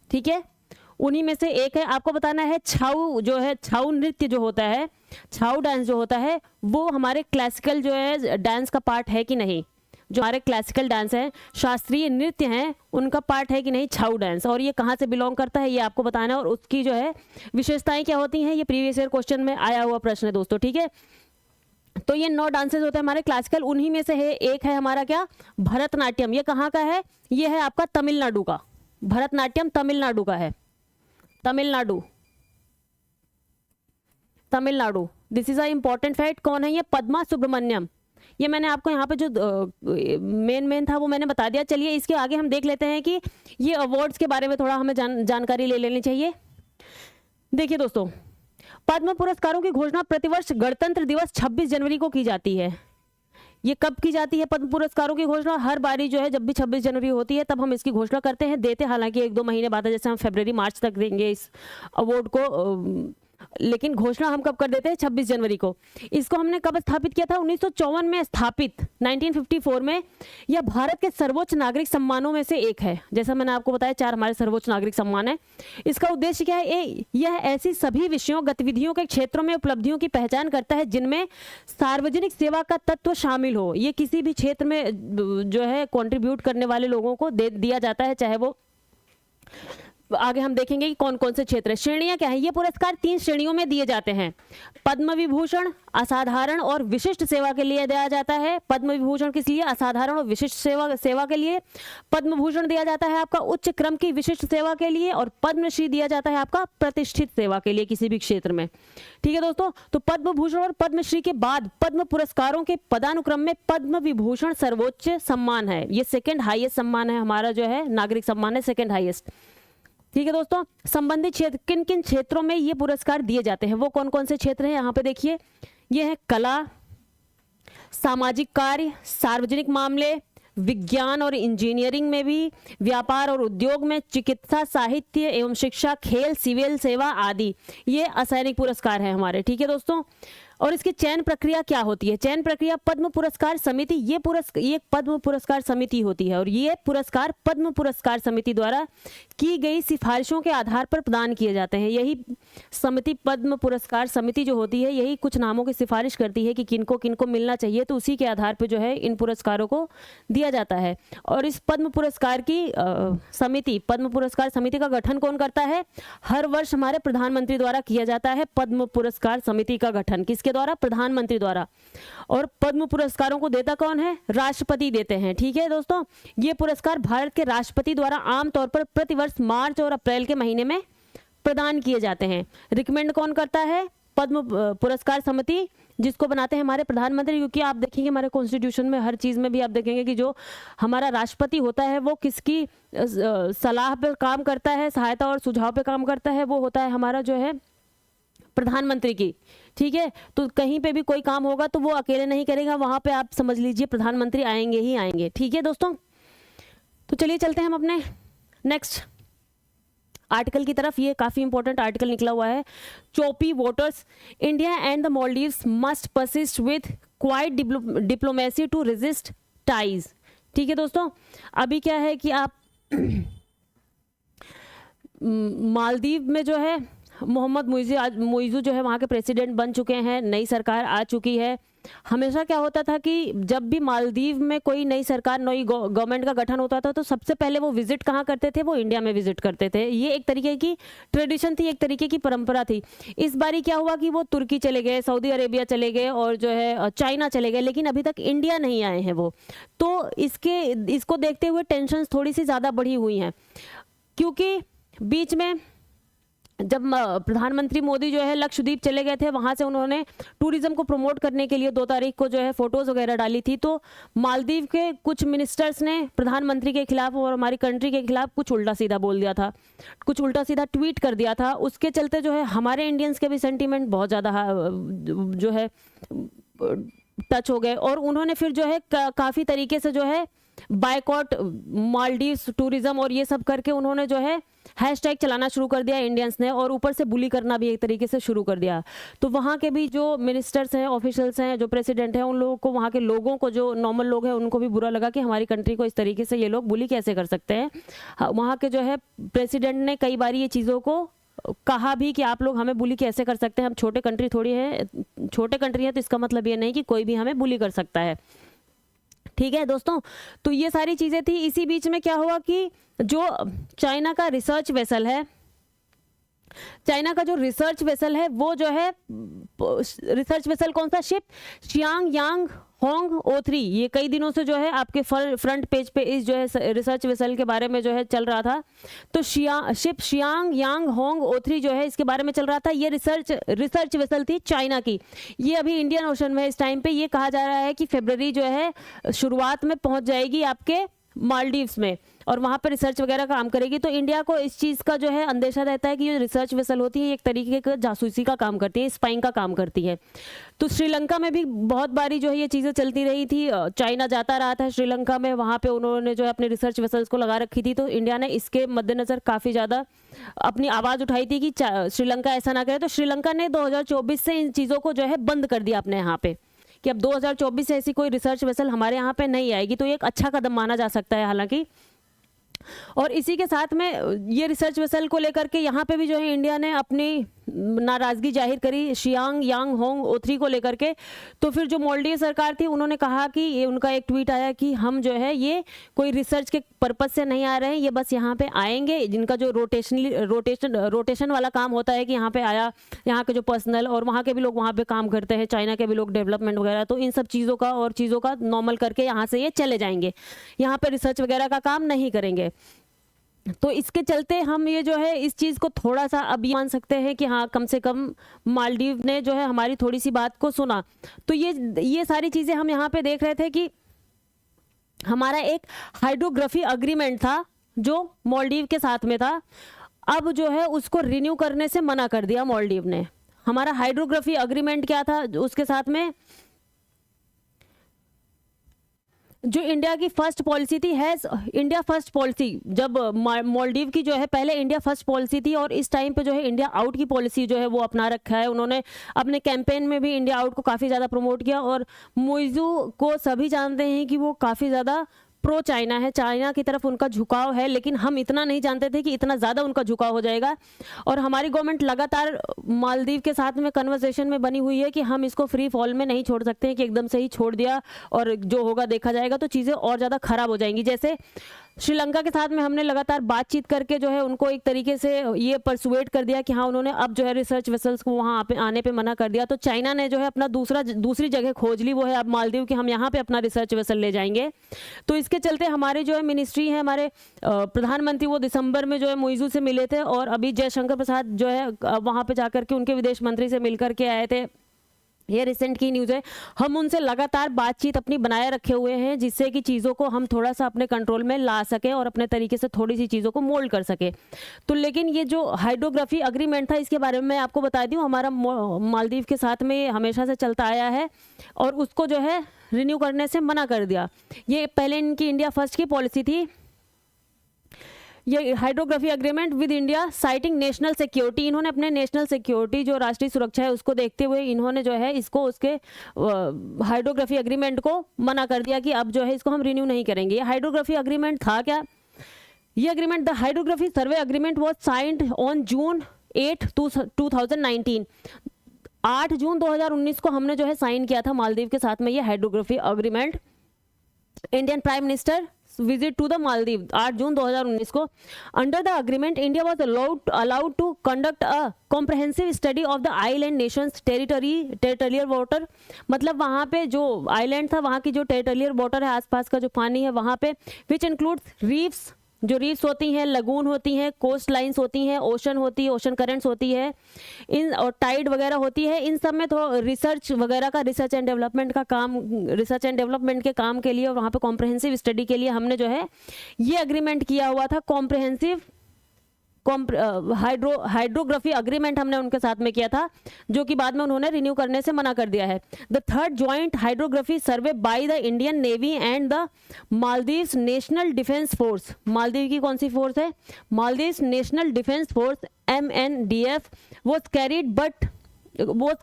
ठीक है, उन्हीं में से एक है। आपको बताना है छाऊ जो है, छाऊ नृत्य जो होता है, छाऊ डांस जो होता है, वो हमारे क्लासिकल जो है डांस का पार्ट है कि नहीं। जो हमारे क्लासिकल डांस है, शास्त्रीय नृत्य हैं, उनका पार्ट है कि नहीं छाऊ डांस, और ये कहाँ से बिलोंग करता है ये आपको बताना है, और उसकी जो है विशेषताएं क्या होती हैं, ये प्रीवियस ईयर क्वेश्चन में आया हुआ प्रश्न है दोस्तों। ठीक है, तो ये 9 डांसेज होते हैं हमारे क्लासिकल, उन्हीं में से है एक है हमारा क्या, भरतनाट्यम। ये कहाँ का है, ये है आपका तमिलनाडु का। भरतनाट्यम तमिलनाडु का है, Tamil Nadu. This is a important fact. कौन है ये, पद्मा सुब्रमण्यम। ये मैंने आपको यहाँ पे जो मेन था वो मैंने बता दिया। चलिए इसके आगे हम देख लेते हैं कि ये अवार्ड्स के बारे में थोड़ा हमें जानकारी ले लेनी चाहिए। देखिए दोस्तों, पद्म पुरस्कारों की घोषणा प्रतिवर्ष गणतंत्र दिवस 26 जनवरी को की जाती है। ये कब की जाती है पद्म पुरस्कारों की घोषणा, हर बारी जो है जब भी 26 जनवरी होती है तब हम इसकी घोषणा करते हैं। देते हालांकि 1-2 महीने बाद है, जैसे हम फरवरी मार्च तक देंगे इस अवार्ड को, लेकिन घोषणा हम कब कर देते हैं, 26 जनवरी को। इसको हमने कब स्थापित किया था, 1954 में स्थापित, 1954 में। यह भारत के सर्वोच्च नागरिक सम्मानों में से एक है। जैसा मैंने आपको बताया 4 हमारे सर्वोच्च नागरिक सम्मान है। इसका उद्देश्य क्या है, यह ऐसी सभी विषयों गतिविधियों के क्षेत्रों में उपलब्धियों की पहचान करता है जिनमें सार्वजनिक सेवा का तत्व शामिल हो। ये किसी भी क्षेत्र में जो है कंट्रीब्यूट करने वाले लोगों को दिया जाता है, चाहे वो आगे हम देखेंगे कि कौन कौन से क्षेत्र है। श्रेणियां क्या है, ये पुरस्कार 3 श्रेणियों में दिए जाते हैं। पद्म विभूषण असाधारण और विशिष्ट सेवा के लिए दिया जाता है। पद्म विभूषण किस लिए, असाधारण और विशिष्ट सेवा के लिए। पद्म भूषण दिया जाता है आपका उच्च क्रम की विशिष्ट सेवा के लिए, और पद्मश्री दिया जाता है आपका प्रतिष्ठित सेवा के लिए किसी भी क्षेत्र में। ठीक है दोस्तों, तो पद्म भूषण और पद्मश्री के बाद पद्म पुरस्कारों के पदानुक्रम में पद्म विभूषण सर्वोच्च सम्मान है। ये सेकेंड हाईएस्ट सम्मान है हमारा, जो है नागरिक सम्मान है, सेकेंड हाईएस्ट। ठीक है दोस्तों, संबंधित क्षेत्र, किन किन क्षेत्रों में ये पुरस्कार दिए जाते हैं, वो कौन कौन से क्षेत्र हैं यहाँ पे देखिए। ये है कला, सामाजिक कार्य, सार्वजनिक मामले, विज्ञान और इंजीनियरिंग में भी, व्यापार और उद्योग में, चिकित्सा, साहित्य एवं शिक्षा, खेल, सिविल सेवा आदि। ये असैनिक पुरस्कार है हमारे। ठीक है दोस्तों, और इसकी चयन प्रक्रिया क्या होती है, चयन प्रक्रिया पद्म पुरस्कार समिति, ये पद्म पुरस्कार समिति होती है, और ये पुरस्कार पद्म पुरस्कार समिति द्वारा की गई सिफारिशों के आधार पर प्रदान किए जाते हैं। यही समिति, पद्म पुरस्कार समिति जो होती है, यही कुछ नामों की सिफारिश करती है कि किनको किनको मिलना चाहिए, तो उसी के आधार पर जो है इन पुरस्कारों को दिया जाता है। और इस पद्म पुरस्कार की समिति, पद्म पुरस्कार समिति का गठन कौन करता है, हर वर्ष हमारे प्रधानमंत्री द्वारा किया जाता है पद्म पुरस्कार समिति का गठन। किसके द्वारा, प्रधानमंत्री द्वारा। और पद्म पुरस्कारों को देता कौन है, राष्ट्रपति देते हैं। ठीक है दोस्तों, ये पुरस्कार भारत के राष्ट्रपति द्वारा आमतौर पर प्रतिवर्ष मार्च और अप्रैल के महीने में प्रदान किए जाते हैं। रिकमेंड कौन करता है, पद्म पुरस्कार समिति, जिसको बनाते हैं हमारे प्रधानमंत्री। क्योंकि आप देखेंगे हमारे कॉन्स्टिट्यूशन में हर चीज में भी आप देखेंगे कि जो हमारा राष्ट्रपति होता है वो किसकी सलाह पर काम करता है, सहायता और सुझाव पे काम करता है, वो होता है हमारा जो है प्रधानमंत्री की। ठीक है, तो कहीं पे भी कोई काम होगा तो वो अकेले नहीं करेगा, वहां पे आप समझ लीजिए प्रधानमंत्री आएंगे ही आएंगे। ठीक है दोस्तों, तो चलिए चलते हैं हम अपने नेक्स्ट आर्टिकल की तरफ। ये काफ़ी इंपॉर्टेंट आर्टिकल निकला हुआ है। Choppy waters, India and the Maldives must persist with quiet diplomacy to resist ties. ठीक है दोस्तों, अभी क्या है कि आप मालदीव में जो है मोहम्मद मुइज़ू जो है वहाँ के प्रेसिडेंट बन चुके हैं, नई सरकार आ चुकी है। हमेशा क्या होता था कि जब भी मालदीव में कोई नई सरकार, नई गवर्नमेंट का गठन होता था तो सबसे पहले वो विजिट कहाँ करते थे, वो इंडिया में विजिट करते थे। ये एक तरीके की ट्रेडिशन थी, एक तरीके की परंपरा थी। इस बारी क्या हुआ कि वो तुर्की चले गए, सऊदी अरेबिया चले गए और जो है चाइना चले गए, लेकिन अभी तक इंडिया नहीं आए हैं वो। तो इसको देखते हुए टेंशन थोड़ी सी ज़्यादा बढ़ी हुई हैं, क्योंकि बीच में जब प्रधानमंत्री मोदी जो है लक्षद्वीप चले गए थे, वहाँ से उन्होंने टूरिज्म को प्रमोट करने के लिए 2 तारीख को जो है फोटोज़ वगैरह डाली थी। तो मालदीव के कुछ मिनिस्टर्स ने प्रधानमंत्री के खिलाफ और हमारी कंट्री के खिलाफ कुछ उल्टा सीधा बोल दिया था, कुछ उल्टा सीधा ट्वीट कर दिया था। उसके चलते जो है हमारे इंडियंस के भी सेंटीमेंट बहुत ज़्यादा जो है टच हो गए, और उन्होंने फिर जो है काफ़ी तरीके से जो है बायकॉट मालदीव्स टूरिज्म और ये सब करके उन्होंने जो है हैशटैग चलाना शुरू कर दिया इंडियंस ने, और ऊपर से बुली करना भी एक तरीके से शुरू कर दिया। तो वहाँ के भी जो मिनिस्टर्स हैं, ऑफिशियल्स हैं, जो प्रेसिडेंट हैं, उन लोगों को, वहाँ के लोगों को, जो नॉर्मल लोग हैं, उनको भी बुरा लगा कि हमारी कंट्री को इस तरीके से ये लोग बुली कैसे कर सकते हैं। वहाँ के जो है प्रेसिडेंट ने कई बार ये चीज़ों को कहा भी कि आप लोग हमें बुली कैसे कर सकते हैं, हम छोटे कंट्री थोड़ी है, छोटे कंट्री है, तो इसका मतलब ये नहीं कि कोई भी हमें बुली कर सकता है। ठीक है दोस्तों, तो ये सारी चीज़ें थी। इसी बीच में क्या हुआ कि जो चाइना का रिसर्च वेसल है, चाइना का जो रिसर्च वेसल है वो जो है, रिसर्च वेसल कौन सा, शिप शियांग यांग होंग O3, ये कई दिनों से जो है आपके फ्रंट पेज पे इस जो है रिसर्च वेसल के बारे में जो है चल रहा था। तो शिप शियांग यांग होंग O3 जो है इसके बारे में चल रहा था। ये रिसर्च वेसल थी चाइना की। ये अभी इंडियन ओशन में इस टाइम पे, ये कहा जा रहा है कि फरवरी जो है शुरुआत में पहुंच जाएगी आपके मालदीव्स में, और वहाँ पर रिसर्च वगैरह काम करेगी। तो इंडिया को इस चीज़ का जो है अंदेशा रहता है कि ये रिसर्च वेसल होती है, एक तरीके का जासूसी का काम करती है, स्पाइंग का काम करती है। तो श्रीलंका में भी बहुत बारी जो है ये चीज़ें चलती रही थी, चाइना जाता रहा था श्रीलंका में, वहाँ पे उन्होंने जो है अपने रिसर्च वेसल्स को लगा रखी थी। तो इंडिया ने इसके मद्देनज़र काफ़ी ज़्यादा अपनी आवाज़ उठाई थी कि श्रीलंका ऐसा ना करे। तो श्रीलंका ने 2024 से इन चीज़ों को जो है बंद कर दिया अपने यहाँ पे, कि अब 2024 से ऐसी कोई रिसर्च वेसल हमारे यहाँ पे नहीं आएगी। तो ये एक अच्छा कदम माना जा सकता है हालांकि। और इसी के साथ में ये रिसर्च वेसल को लेकर के यहाँ पे भी जो है इंडिया ने अपनी नाराज़गी जाहिर करी शियांग यांग होंग O3 को लेकर के। तो फिर जो मालदीव सरकार थी उन्होंने कहा कि ये, उनका एक ट्वीट आया कि हम जो है ये कोई रिसर्च के पर्पज़ से नहीं आ रहे हैं, ये बस यहाँ पे आएंगे, जिनका जो रोटेशन वाला काम होता है कि यहाँ पे आया, यहाँ के जो पर्सनल और वहाँ के भी लोग वहाँ पे काम करते हैं, चाइना के भी लोग डेवलपमेंट वगैरह, तो इन सब चीज़ों का और चीज़ों का नॉर्मल करके यहाँ से ये चले जाएंगे, यहाँ पे रिसर्च वगैरह का काम नहीं करेंगे। तो इसके चलते हम ये जो है इस चीज़ को थोड़ा सा अब ये मान सकते हैं कि हाँ कम से कम मालदीव ने जो है हमारी थोड़ी सी बात को सुना। तो ये सारी चीज़ें हम यहाँ पे देख रहे थे कि हमारा एक हाइड्रोग्राफी अग्रीमेंट था जो मालदीव के साथ में था, अब जो है उसको रिन्यू करने से मना कर दिया मालदीव ने। हमारा हाइड्रोग्राफी अग्रीमेंट क्या था, उसके साथ में जो इंडिया की फर्स्ट पॉलिसी थी, है इंडिया फर्स्ट पॉलिसी, जब मालदीव की जो है पहले इंडिया फर्स्ट पॉलिसी थी और इस टाइम पे जो है इंडिया आउट की पॉलिसी जो है वो अपना रखा है। उन्होंने अपने कैंपेन में भी इंडिया आउट को काफ़ी ज़्यादा प्रमोट किया, और मुइज़ू को सभी जानते हैं कि वो काफ़ी ज़्यादा प्रो चाइना है, चाइना की तरफ उनका झुकाव है, लेकिन हम इतना नहीं जानते थे कि इतना ज़्यादा उनका झुकाव हो जाएगा। और हमारी गवर्नमेंट लगातार मालदीव के साथ में कन्वर्सेशन में बनी हुई है कि हम इसको फ्री फॉल में नहीं छोड़ सकते हैं कि एकदम से ही छोड़ दिया और जो होगा देखा जाएगा, तो चीज़ें और ज़्यादा ख़राब हो जाएंगी। जैसे श्रीलंका के साथ में हमने लगातार बातचीत करके जो है उनको एक तरीके से ये परसुएट कर दिया कि हाँ उन्होंने अब जो है रिसर्च वेसल्स को वहाँ पे आने पे मना कर दिया। तो चाइना ने जो है अपना दूसरी जगह खोज ली, वो है अब मालदीव कि हम यहाँ पे अपना रिसर्च वेसल ले जाएंगे। तो इसके चलते हमारे जो है मिनिस्ट्री है, हमारे प्रधानमंत्री वो दिसंबर में जो है मुइज़ू से मिले थे, और अभी जयशंकर प्रसाद जो है वहाँ पर जाकर के उनके विदेश मंत्री से मिल करके आए थे। ये रिसेंट की न्यूज़ है। हम उनसे लगातार बातचीत अपनी बनाए रखे हुए हैं, जिससे कि चीज़ों को हम थोड़ा सा अपने कंट्रोल में ला सके और अपने तरीके से थोड़ी सी चीज़ों को मोल्ड कर सके। तो लेकिन ये जो हाइड्रोग्राफी अग्रीमेंट था, इसके बारे में मैं आपको बता दूं, हमारा मालदीव के साथ में हमेशा से चलता आया है और उसको जो है रिन्यू करने से मना कर दिया। ये पहले इनकी इंडिया फर्स्ट की पॉलिसी थी, ये hydrography agreement with India citing national security, इन्होंने अपने नेशनल सिक्योरिटी जो राष्ट्रीय सुरक्षा है उसको देखते हुए इन्होंने जो है इसको उसके हाइड्रोग्राफी एग्रीमेंट को मना कर दिया कि अब जो है इसको हम रिन्यू नहीं करेंगे। ये हाइड्रोग्राफी एग्रीमेंट था क्या? ये agreement, the hydrography survey agreement was signed on June 8, 2019। 8 June 2019 को हमने जो है साइन किया था मालदीव के साथ में ये hydrography agreement. Indian prime minister visit to the Maldives 8 June 2019 को। Under the agreement India was allowed to conduct a comprehensive study of the island nations territorial water, मतलब वहाँ पे जो आइलैंड था वहाँ की जो टेरिटोरियल वाटर है, आसपास का जो पानी है वहाँ पे, विच इंक्लूड्स रीफ्स, जो रीफ्स होती हैं, लगून होती हैं, कोस्ट लाइन्स होती हैं, ओशन होती है, ओशन करेंट्स होती है, इन और टाइड वगैरह होती है, इन सब में तो रिसर्च वगैरह का, रिसर्च एंड डेवलपमेंट का काम, रिसर्च एंड डेवलपमेंट के काम के लिए और वहाँ पे कॉम्प्रहेंसिव स्टडी के लिए हमने जो है ये एग्रीमेंट किया हुआ था। कॉम्प्रहेंसिव हाइड्रोग्राफी एग्रीमेंट हमने उनके साथ में किया था, जो कि बाद में उन्होंने रिन्यू करने से मना कर दिया है। The third joint hydrography survey by the Indian navy and the Maldives national defence force, Maldives की कौन सी फोर्स है? Maldives national defence force MNDF was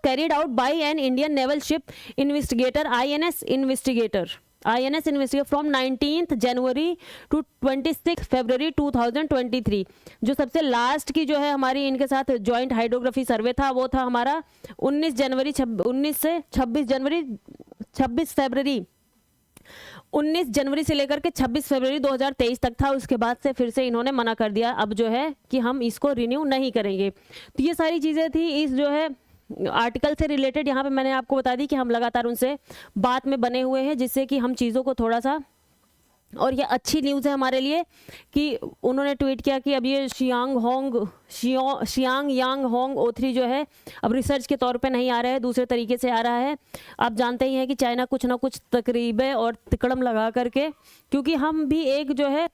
carried out by an Indian naval ship investigator INS investigator from 19th January to 26 February 2023। जो सबसे last की जो है हमारी इनके साथ जॉइंट हाइड्रोग्राफी सर्वे था वो था हमारा 19 जनवरी 19 से 26 फरवरी 19 जनवरी से लेकर के 26 फरवरी 2023 तक था। उसके बाद से फिर से इन्होंने मना कर दिया अब जो है कि हम इसको रिन्यू नहीं करेंगे। तो ये सारी चीज़ें थी इस जो है आर्टिकल से रिलेटेड। यहाँ पे मैंने आपको बता दी कि हम लगातार उनसे बात में बने हुए हैं, जिससे कि हम चीज़ों को थोड़ा सा, और ये अच्छी न्यूज़ है हमारे लिए कि उन्होंने ट्वीट किया कि अब ये शियांग यांग होंग O3 जो है अब रिसर्च के तौर पे नहीं आ रहा है, दूसरे तरीके से आ रहा है। आप जानते ही हैं कि चाइना कुछ ना कुछ तकरीबें और तिकड़म लगा करके, क्योंकि हम भी एक जो है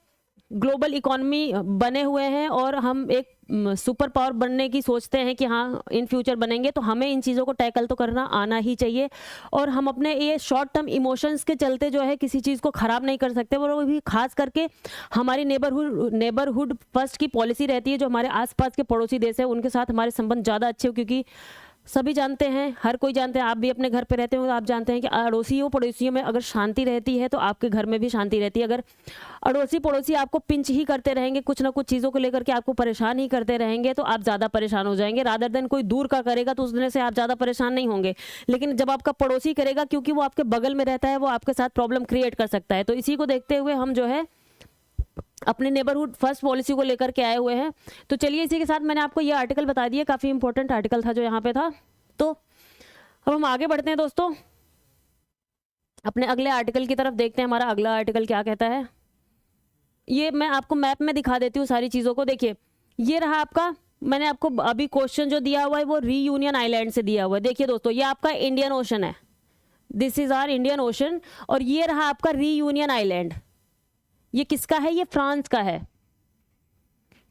ग्लोबल इकोनॉमी बने हुए हैं और हम एक सुपर पावर बनने की सोचते हैं कि हाँ इन फ्यूचर बनेंगे, तो हमें इन चीज़ों को टैकल तो करना आना ही चाहिए। और हम अपने ये शॉर्ट टर्म इमोशंस के चलते जो है किसी चीज़ को ख़राब नहीं कर सकते। वो भी खास करके हमारी नेबरहुड फर्स्ट की पॉलिसी रहती है, जो हमारे आसपास के पड़ोसी देश है उनके साथ हमारे संबंध ज़्यादा अच्छे हो, क्योंकि सभी जानते हैं, हर कोई जानते हैं, आप भी अपने घर पे रहते हो, आप जानते हैं कि अड़ोसियों पड़ोसियों में अगर शांति रहती है तो आपके घर में भी शांति रहती है। अगर अड़ोसी पड़ोसी आपको पिंच ही करते रहेंगे, कुछ ना कुछ चीज़ों को लेकर के आपको परेशान ही करते रहेंगे, तो आप ज़्यादा परेशान हो जाएंगे। रादर देन कोई दूर का करेगा तो उसने से आप ज़्यादा परेशान नहीं होंगे, लेकिन जब आपका पड़ोसी करेगा, क्योंकि वो आपके बगल में रहता है, वो आपके साथ प्रॉब्लम क्रिएट कर सकता है। तो इसी को देखते हुए हम जो है अपने नेबरहुड फर्स्ट पॉलिसी को लेकर के आए हुए हैं। तो चलिए इसी के साथ मैंने आपको ये आर्टिकल बता दिया, काफ़ी इंपॉर्टेंट आर्टिकल था जो यहाँ पे था। तो अब हम आगे बढ़ते हैं दोस्तों, अपने अगले आर्टिकल की तरफ देखते हैं हमारा अगला आर्टिकल क्या कहता है। ये मैं आपको मैप में दिखा देती हूँ सारी चीज़ों को। देखिए ये रहा आपका, मैंने आपको अभी क्वेश्चन जो दिया हुआ है वो रीयूनियन आइलैंड से दिया हुआ है। देखिए दोस्तों ये आपका इंडियन ओशन है, this is our Indian Ocean, और ये रहा आपका रीयूनियन आइलैंड। ये किसका है? ये फ्रांस का है।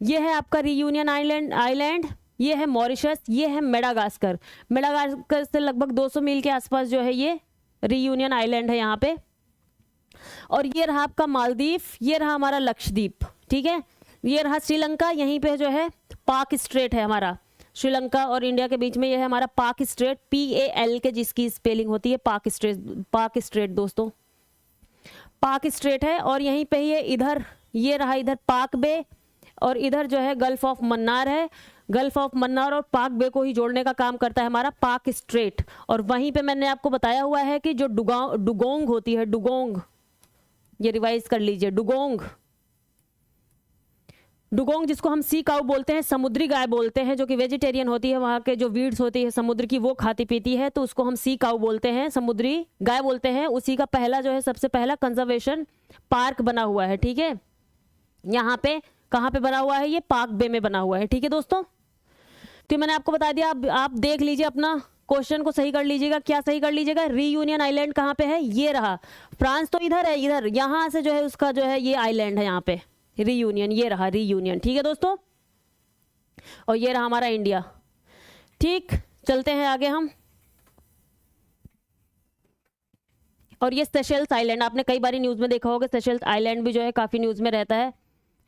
ये है आपका रीयूनियन आइलैंड, ये है मॉरिशस, ये है मेडागास्कर। मेडागास्कर से लगभग 200 मील के आसपास जो है ये रीयूनियन आइलैंड है यहाँ पे। और ये रहा आपका मालदीव, ये रहा हमारा लक्षद्वीप, ठीक है। ये रहा श्रीलंका, यहीं पे जो है पाक स्ट्रेट है हमारा, श्रीलंका और इंडिया के बीच में ये है हमारा पाक स्ट्रेट, PAL के जिसकी स्पेलिंग होती है पाक स्ट्रेट दोस्तों, पाक स्ट्रेट है। और यहीं पे ये इधर ये रहा इधर पाक बे, और इधर जो है गल्फ ऑफ मन्नार है। गल्फ ऑफ मन्नार और पाक बे को ही जोड़ने का काम करता है हमारा पाक स्ट्रेट। और वहीं पे मैंने आपको बताया हुआ है कि जो डुगोंग होती है, डुगोंग, ये रिवाइज कर लीजिए, डुगोंग जिसको हम सी काऊ बोलते हैं, समुद्री गाय बोलते हैं, जो कि वेजिटेरियन होती है, वहाँ के जो वीड्स होती है समुद्र की वो खाती पीती है, तो उसको हम सी काऊ बोलते हैं, समुद्री गाय बोलते हैं। उसी का पहला जो है सबसे पहला कंजर्वेशन पार्क बना हुआ है, ठीक है। यहाँ पे कहाँ पे बना हुआ है? ये पाक बे में बना हुआ है, ठीक है दोस्तों। तो मैंने आपको बता दिया, आप देख लीजिए, अपना क्वेश्चन को सही कर लीजिएगा। क्या सही कर लीजिएगा? रीयूनियन आइलैंड कहाँ पे है? ये रहा। फ्रांस तो इधर है, इधर यहाँ से जो है उसका जो है ये आइलैंड है यहाँ पे रीयूनियन, ये रहा रीयूनियन, ठीक है दोस्तों। और ये रहा हमारा इंडिया, ठीक। चलते हैं आगे हम। और ये सेशेल्स आइलैंड, आपने कई बार न्यूज़ में देखा होगा, सेशेल्स आइलैंड भी जो है काफ़ी न्यूज़ में रहता है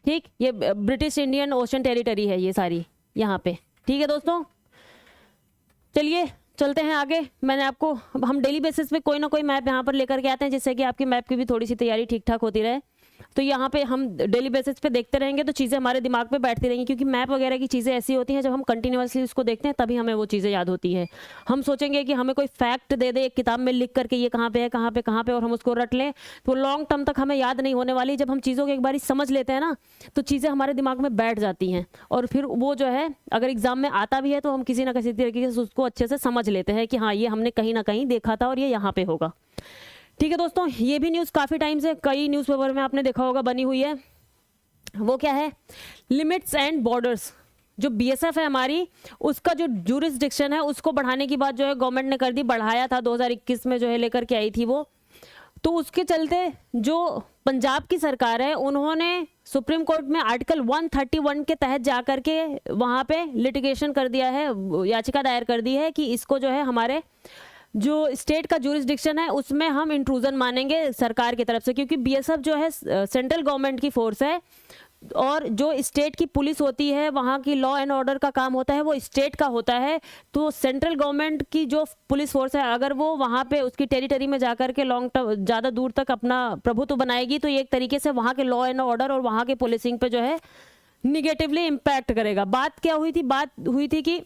ठीक, ये ब्रिटिश इंडियन ओशन टेरिटरी है ये सारी यहाँ पे। ठीक है दोस्तों, चलिए चलते हैं आगे। मैंने आपको, हम डेली बेसिस पे कोई ना कोई मैप यहाँ पर लेकर के आते हैं जिससे कि आपकी मैप की भी थोड़ी सी तैयारी ठीक ठाक होती रहे। तो यहाँ पे हम डेली बेसिस पे देखते रहेंगे तो चीज़ें हमारे दिमाग पे बैठती रहेंगी, क्योंकि मैप वगैरह की चीज़ें ऐसी होती हैं जब हम कंटिन्यूअसली उसको देखते हैं तभी हमें वो चीज़ें याद होती हैं। हम सोचेंगे कि हमें कोई फैक्ट दे दे एक किताब में लिख करके ये कहाँ पे है, कहाँ पे कहाँ पे, और हम उसको रट लें तो लॉन्ग टर्म तक हमें याद नहीं होने वाली। जब हम चीज़ों को एक बार समझ लेते हैं ना तो चीज़ें हमारे दिमाग में बैठ जाती हैं, और फिर वो जो है अगर एग्जाम में आता भी है तो हम किसी ना किसी तरीके से उसको अच्छे से समझ लेते हैं कि हाँ ये हमने कहीं ना कहीं देखा था और ये यहाँ पे होगा। ठीक है दोस्तों, ये भी न्यूज़ काफ़ी टाइम से कई न्यूज़पेपर में आपने देखा होगा बनी हुई है। वो क्या है, लिमिट्स एंड बॉर्डर्स। जो बीएसएफ है हमारी, उसका जो ज्यूरिसडिक्शन है उसको बढ़ाने की बात जो है गवर्नमेंट ने कर दी, बढ़ाया था 2021 में जो है लेकर के आई थी वो। तो उसके चलते जो पंजाब की सरकार है उन्होंने सुप्रीम कोर्ट में आर्टिकल 131 के तहत जा कर के वहाँ पे लिटिगेशन कर दिया है, याचिका दायर कर दी है कि इसको जो है हमारे जो स्टेट का ज्यूरिसडिक्शन है उसमें हम इंट्रूजन मानेंगे सरकार की तरफ से, क्योंकि बीएसएफ जो है सेंट्रल गवर्नमेंट की फोर्स है और जो स्टेट की पुलिस होती है वहाँ की लॉ एंड ऑर्डर का काम होता है वो स्टेट का होता है। तो सेंट्रल गवर्नमेंट की जो पुलिस फोर्स है अगर वो वहाँ पे उसकी टेरिटरी में जाकर के लॉन्ग टर्म ज़्यादा दूर तक अपना प्रभुत्व बनाएगी तो ये एक तरीके से वहाँ के लॉ एंड ऑर्डर और वहाँ के पुलिसिंग पे जो है निगेटिवली इम्पैक्ट करेगा। बात क्या हुई थी, बात हुई थी कि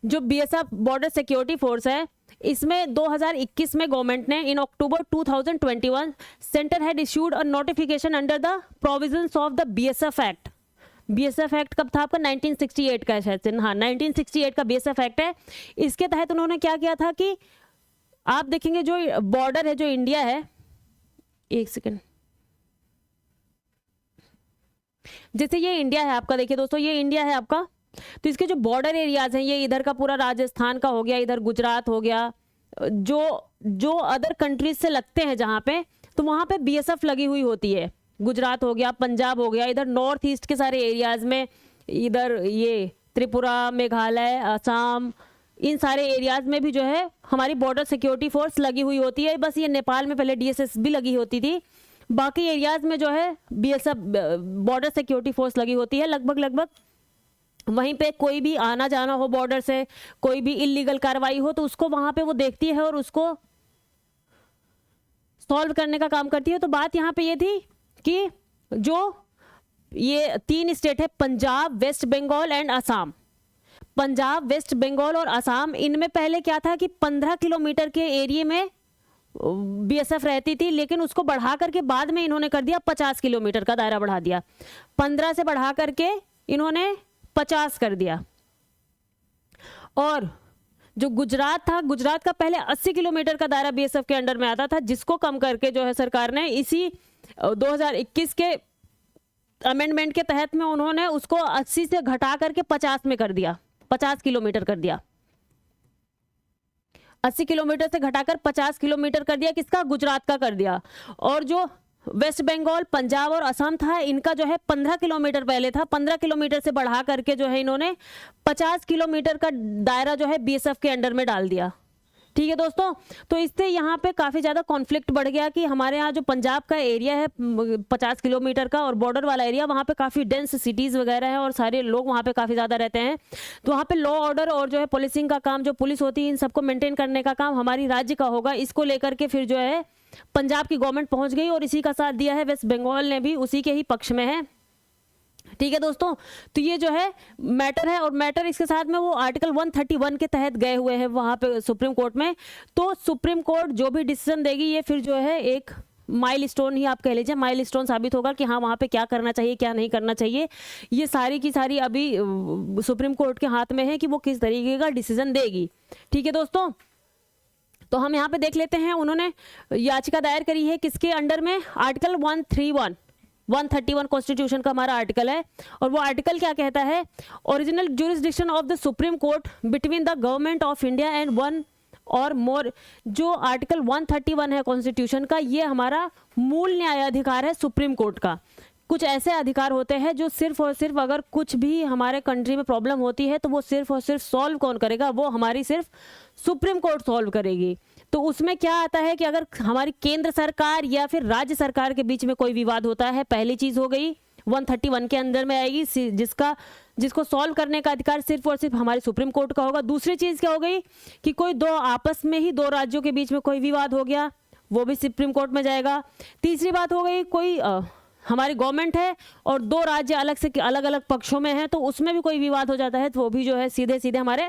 जो बीएसएफ बॉर्डर सिक्योरिटी फोर्स है इसमें 2021 में गवर्नमेंट ने इन अक्टूबर 2021 centre had issued a notification under the provisions of the BSF act. BSF act कब था आपका, 1968 का है शायद से, हाँ 1968 का बीएसएफ एक्ट है। इसके तहत उन्होंने क्या किया था कि आप देखेंगे जो बॉर्डर है जो इंडिया है, एक सेकेंड, जैसे ये इंडिया है आपका, देखिए दोस्तों ये इंडिया है आपका, तो इसके जो बॉर्डर एरियाज हैं ये इधर का पूरा राजस्थान का हो गया, इधर गुजरात हो गया, जो अदर कंट्रीज से लगते हैं जहाँ पे, तो वहाँ पे बीएसएफ लगी हुई होती है। गुजरात हो गया, पंजाब हो गया, इधर नॉर्थ ईस्ट के सारे एरियाज में, इधर ये त्रिपुरा, मेघालय, असम, इन सारे एरियाज में भी जो है हमारी बॉर्डर सिक्योरिटी फोर्स लगी हुई होती है। बस ये नेपाल में पहले डीएसएस भी लगी होती थी, बाकी एरियाज में जो है बीएसएफ बॉर्डर सिक्योरिटी फोर्स लगी होती है। लगभग वहीं पे कोई भी आना जाना हो बॉर्डर से, कोई भी इलीगल कार्रवाई हो तो उसको वहां पे वो देखती है और उसको सॉल्व करने का काम करती है। तो बात यहाँ पे ये थी कि जो ये 3 स्टेट है पंजाब, वेस्ट बंगाल एंड असम, पंजाब, वेस्ट बंगाल और असम, इनमें पहले क्या था कि 15 किलोमीटर के एरिया में बीएसएफ रहती थी, लेकिन उसको बढ़ा करके बाद में इन्होंने कर दिया 50 किलोमीटर का दायरा बढ़ा दिया, 15 से बढ़ा करके इन्होंने 50 कर दिया। और जो गुजरात था, गुजरात का पहले 80 किलोमीटर का दायरा बीएसएफ के अंडर में आता था, जिसको कम करके जो है सरकार ने इसी 2021 के अमेंडमेंट के तहत में उन्होंने उसको 80 से घटा करके 50 में कर दिया, 50 किलोमीटर कर दिया, 80 किलोमीटर से घटाकर 50 किलोमीटर कर दिया। किसका, गुजरात का कर दिया। और जो वेस्ट बंगाल, पंजाब और असम था, इनका जो है 15 किलोमीटर पहले था, 15 किलोमीटर से बढ़ा करके जो है इन्होंने 50 किलोमीटर का दायरा जो है बीएसएफ के अंडर में डाल दिया। ठीक है दोस्तों, तो इससे यहाँ पे काफ़ी ज़्यादा कॉन्फ्लिक्ट बढ़ गया कि हमारे यहाँ जो पंजाब का एरिया है 50 किलोमीटर का और बॉर्डर वाला एरिया, वहाँ पे काफ़ी डेंस सिटीज़ वगैरह है और सारे लोग वहाँ पे काफ़ी ज़्यादा रहते हैं। तो वहाँ पे लॉ ऑर्डर और जो है पुलिसिंग का काम, जो पुलिस होती है इन सबको मेंटेन करने का काम हमारी राज्य का होगा। इसको लेकर के फिर जो है पंजाब की गवर्नमेंट पहुँच गई और इसी का साथ दिया है, वेस्ट बंगाल ने भी उसी के ही पक्ष में है। ठीक है दोस्तों, तो ये जो है मैटर है, और मैटर इसके साथ में वो आर्टिकल 131 के तहत गए हुए हैं वहाँ पे सुप्रीम कोर्ट में। तो सुप्रीम कोर्ट जो भी डिसीजन देगी ये फिर जो है एक माइलस्टोन ही आप कह लीजिए, माइलस्टोन साबित होगा कि हाँ वहाँ पे क्या करना चाहिए, क्या नहीं करना चाहिए। ये सारी की सारी अभी सुप्रीम कोर्ट के हाथ में है कि वो किस तरीके का डिसीजन देगी। ठीक है दोस्तों, तो हम यहाँ पे देख लेते हैं, उन्होंने याचिका दायर करी है किसके अंडर में, आर्टिकल 131 कॉन्स्टिट्यूशन का हमारा आर्टिकल है। और वो आर्टिकल क्या कहता है, original jurisdiction of the supreme court between the government of India and one और मोर। जो आर्टिकल 131 है कॉन्स्टिट्यूशन का, ये हमारा मूल न्यायाधिकार है सुप्रीम कोर्ट का। कुछ ऐसे अधिकार होते हैं जो सिर्फ और सिर्फ अगर कुछ भी हमारे कंट्री में प्रॉब्लम होती है तो वो सिर्फ और सिर्फ सॉल्व कौन करेगा, वो हमारी सिर्फ सुप्रीम कोर्ट सॉल्व करेगी। तो उसमें क्या आता है कि अगर हमारी केंद्र सरकार या फिर राज्य सरकार के बीच में कोई विवाद होता है, पहली चीज हो गई 131 के अंदर में आएगी, जिसको सॉल्व करने का अधिकार सिर्फ और सिर्फ हमारे सुप्रीम कोर्ट का होगा। दूसरी चीज क्या हो गई कि कोई दो आपस में ही दो राज्यों के बीच में कोई विवाद हो गया, वो भी सुप्रीम कोर्ट में जाएगा। तीसरी बात हो गई कोई हमारी गवर्नमेंट है और दो राज्य अलग से अलग अलग पक्षों में हैं, तो उसमें भी कोई विवाद हो जाता है तो वो भी जो है सीधे सीधे हमारे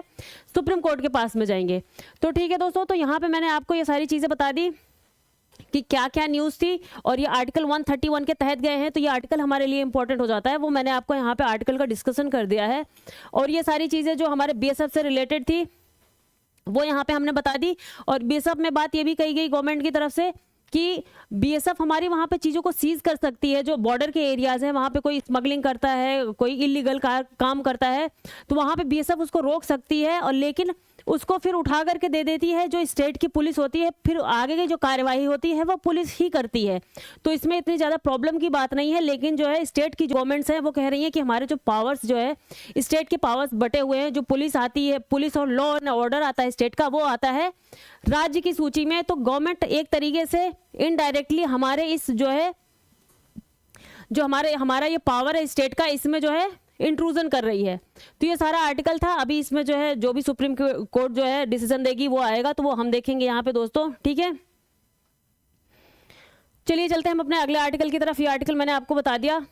सुप्रीम कोर्ट के पास में जाएंगे। तो ठीक है दोस्तों, तो यहाँ पे मैंने आपको ये सारी चीज़ें बता दी कि क्या क्या न्यूज़ थी, और ये आर्टिकल 131 के तहत गए हैं, तो ये आर्टिकल हमारे लिए इंपॉर्टेंट हो जाता है। वो मैंने आपको यहाँ पे आर्टिकल का डिस्कशन कर दिया है, और ये सारी चीज़ें जो हमारे बीएसएफ से रिलेटेड थी वो यहाँ पे हमने बता दी। और बीएसएफ में बात ये भी कही गई गवर्नमेंट की तरफ से कि बीएसएफ हमारी वहाँ पे चीज़ों को सीज कर सकती है, जो बॉर्डर के एरियाज़ हैं वहाँ पे कोई स्मगलिंग करता है, कोई इलीगल काम करता है, तो वहाँ पे बीएसएफ उसको रोक सकती है, और लेकिन उसको फिर उठा करके दे देती है जो स्टेट की पुलिस होती है, फिर आगे की जो कार्यवाही होती है वो पुलिस ही करती है। तो इसमें इतनी ज़्यादा प्रॉब्लम की बात नहीं है, लेकिन जो है स्टेट की गवर्नमेंट्स हैं वो कह रही हैं कि हमारे जो पावर्स जो है स्टेट के पावर्स बटे हुए हैं, जो पुलिस आती है, पुलिस और लॉ एंड ऑर्डर आता है स्टेट का, वो आता है राज्य की सूची में। तो गवर्नमेंट एक तरीके से इनडायरेक्टली हमारे इस जो है जो हमारा ये पावर है स्टेट का, इसमें जो है इंट्रूजन कर रही है। तो ये सारा आर्टिकल था। अभी इसमें जो है जो भी सुप्रीम कोर्ट जो है डिसीजन देगी वो आएगा, तो वो हम देखेंगे यहाँ पे दोस्तों, ठीक है। चलिए चलते हैं हम अपने अगले आर्टिकल की तरफ। ये आर्टिकल मैंने आपको बता दिया,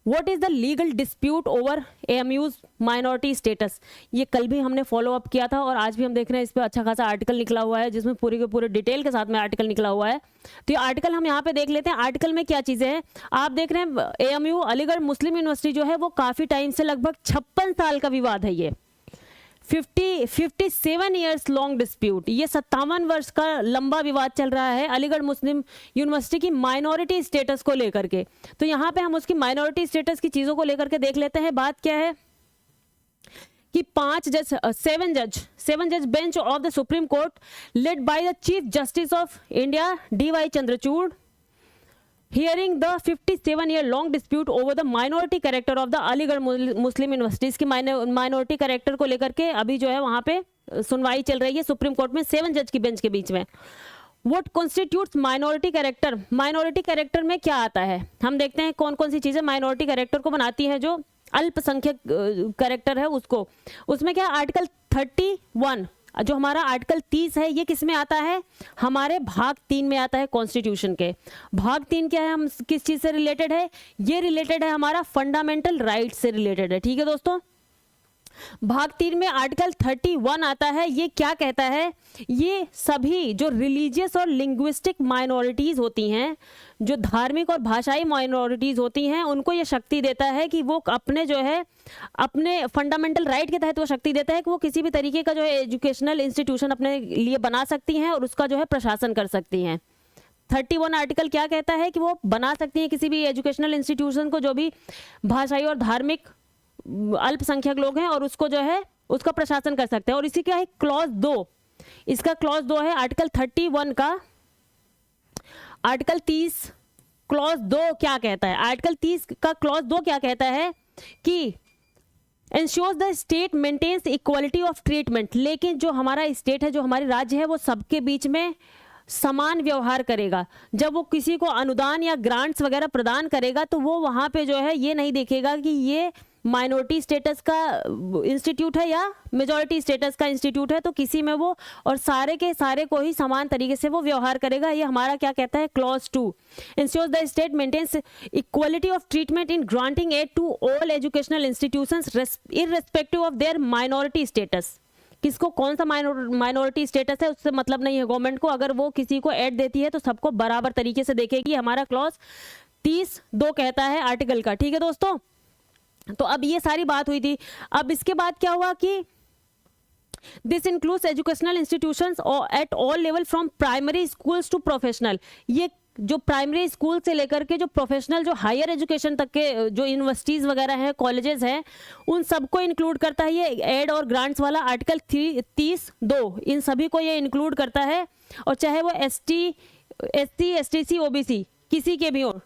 what is the legal dispute over AMU's minority status. ये कल भी हमने फॉलो अप किया था और आज भी हम देख रहे हैं इस पर अच्छा खासा आर्टिकल निकला हुआ है, जिसमें पूरे के पूरे डिटेल के साथ में आर्टिकल निकला हुआ है। तो ये आर्टिकल हम यहाँ पे देख लेते हैं। आर्टिकल में क्या चीजें हैं आप देख रहे हैं। एएमयू अलीगढ़ मुस्लिम यूनिवर्सिटी जो है वो काफी टाइम से, लगभग 56 साल का विवाद है ये। 57 ईयर्स लॉन्ग डिस्प्यूट, ये 57 वर्ष का लंबा विवाद चल रहा है अलीगढ़ मुस्लिम यूनिवर्सिटी की माइनॉरिटी स्टेटस को लेकर के। तो यहाँ पे हम उसकी माइनॉरिटी स्टेटस की चीजों को लेकर के देख लेते हैं। बात क्या है कि 7 जज bench of the supreme court led by the chief justice of India DY Chandrachud hearing the 57-year long dispute over the minority character of the Aligarh Muslim university. इसकी माइनॉरिटी कैरेक्टर को लेकर के अभी जो है वहां पे सुनवाई चल रही है सुप्रीम कोर्ट में 7 जज की बेंच के बीच में। What constitutes minority character, minority character में क्या आता है हम देखते हैं। कौन कौन सी चीजें माइनॉरिटी कैरेक्टर को बनाती है, जो अल्पसंख्यक कैरेक्टर है उसको। उसमें क्या आर्टिकल 31 जो हमारा आर्टिकल 30 है, ये किस में आता है, हमारे भाग 3 में आता है कॉन्स्टिट्यूशन के। भाग 3 क्या है, हम किस चीज से रिलेटेड है, ये रिलेटेड है हमारा फंडामेंटल राइट से रिलेटेड है, ठीक है दोस्तों। भाग 3 में आर्टिकल 31 आता है। ये क्या कहता है, ये सभी जो रिलीजियस और लिंग्विस्टिक माइनॉरिटीज होती हैं, जो धार्मिक और भाषाई माइनॉरिटीज होती हैं, उनको ये शक्ति देता है कि वो अपने जो है अपने फंडामेंटल राइट के तहत वो शक्ति देता है कि वो किसी भी तरीके का जो है एजुकेशनल इंस्टीट्यूशन अपने लिए बना सकती हैं और उसका जो है प्रशासन कर सकती हैं। 31 आर्टिकल क्या कहता है कि वो बना सकती हैं किसी भी एजुकेशनल इंस्टीट्यूशन को जो भी भाषाई और धार्मिक अल्पसंख्यक लोग हैं, और उसको जो है उसका प्रशासन कर सकते हैं। और इसी का है क्लॉज 2, इसका क्लॉज 2 है आर्टिकल 31 का। आर्टिकल 30 क्लॉज 2 क्या कहता है, आर्टिकल 30 का क्लॉज 2 क्या कहता है कि ensures the state maintains equality of treatment. लेकिन जो हमारा स्टेट है, जो हमारे राज्य है, वो सबके बीच में समान व्यवहार करेगा। जब वो किसी को अनुदान या ग्रांट्स वगैरह प्रदान करेगा तो वो वहाँ पे जो है ये नहीं देखेगा कि ये माइनॉरिटी स्टेटस का इंस्टीट्यूट है या मेजॉरिटी स्टेटस का इंस्टीट्यूट है, तो किसी में वो और सारे के सारे को ही समान तरीके से वो व्यवहार करेगा। ये हमारा क्या कहता है clause 2, ensures the state maintains equality of treatment in granting aid to all educational institutions irrespective of their minority status. किसको कौन सा माइनॉरिटी स्टेटस है उससे मतलब नहीं है गवर्नमेंट को, अगर वो किसी को ऐड देती है तो सबको बराबर तरीके से देखेगी। हमारा क्लॉज 30(2) कहता है आर्टिकल का, ठीक है दोस्तों। तो अब ये सारी बात हुई थी। अब इसके बाद क्या हुआ कि this includes educational institutions at all level from primary schools to professional. ये जो प्राइमरी स्कूल से लेकर के जो प्रोफेशनल जो हायर एजुकेशन तक के जो यूनिवर्सिटीज वगैरह हैं, कॉलेजेस हैं, उन सबको इंक्लूड करता है ये एड और ग्रांट्स वाला आर्टिकल 30(2), इन सभी को ये इंक्लूड करता है। और चाहे वो ST, SC, STC, OBC किसी के भी हो,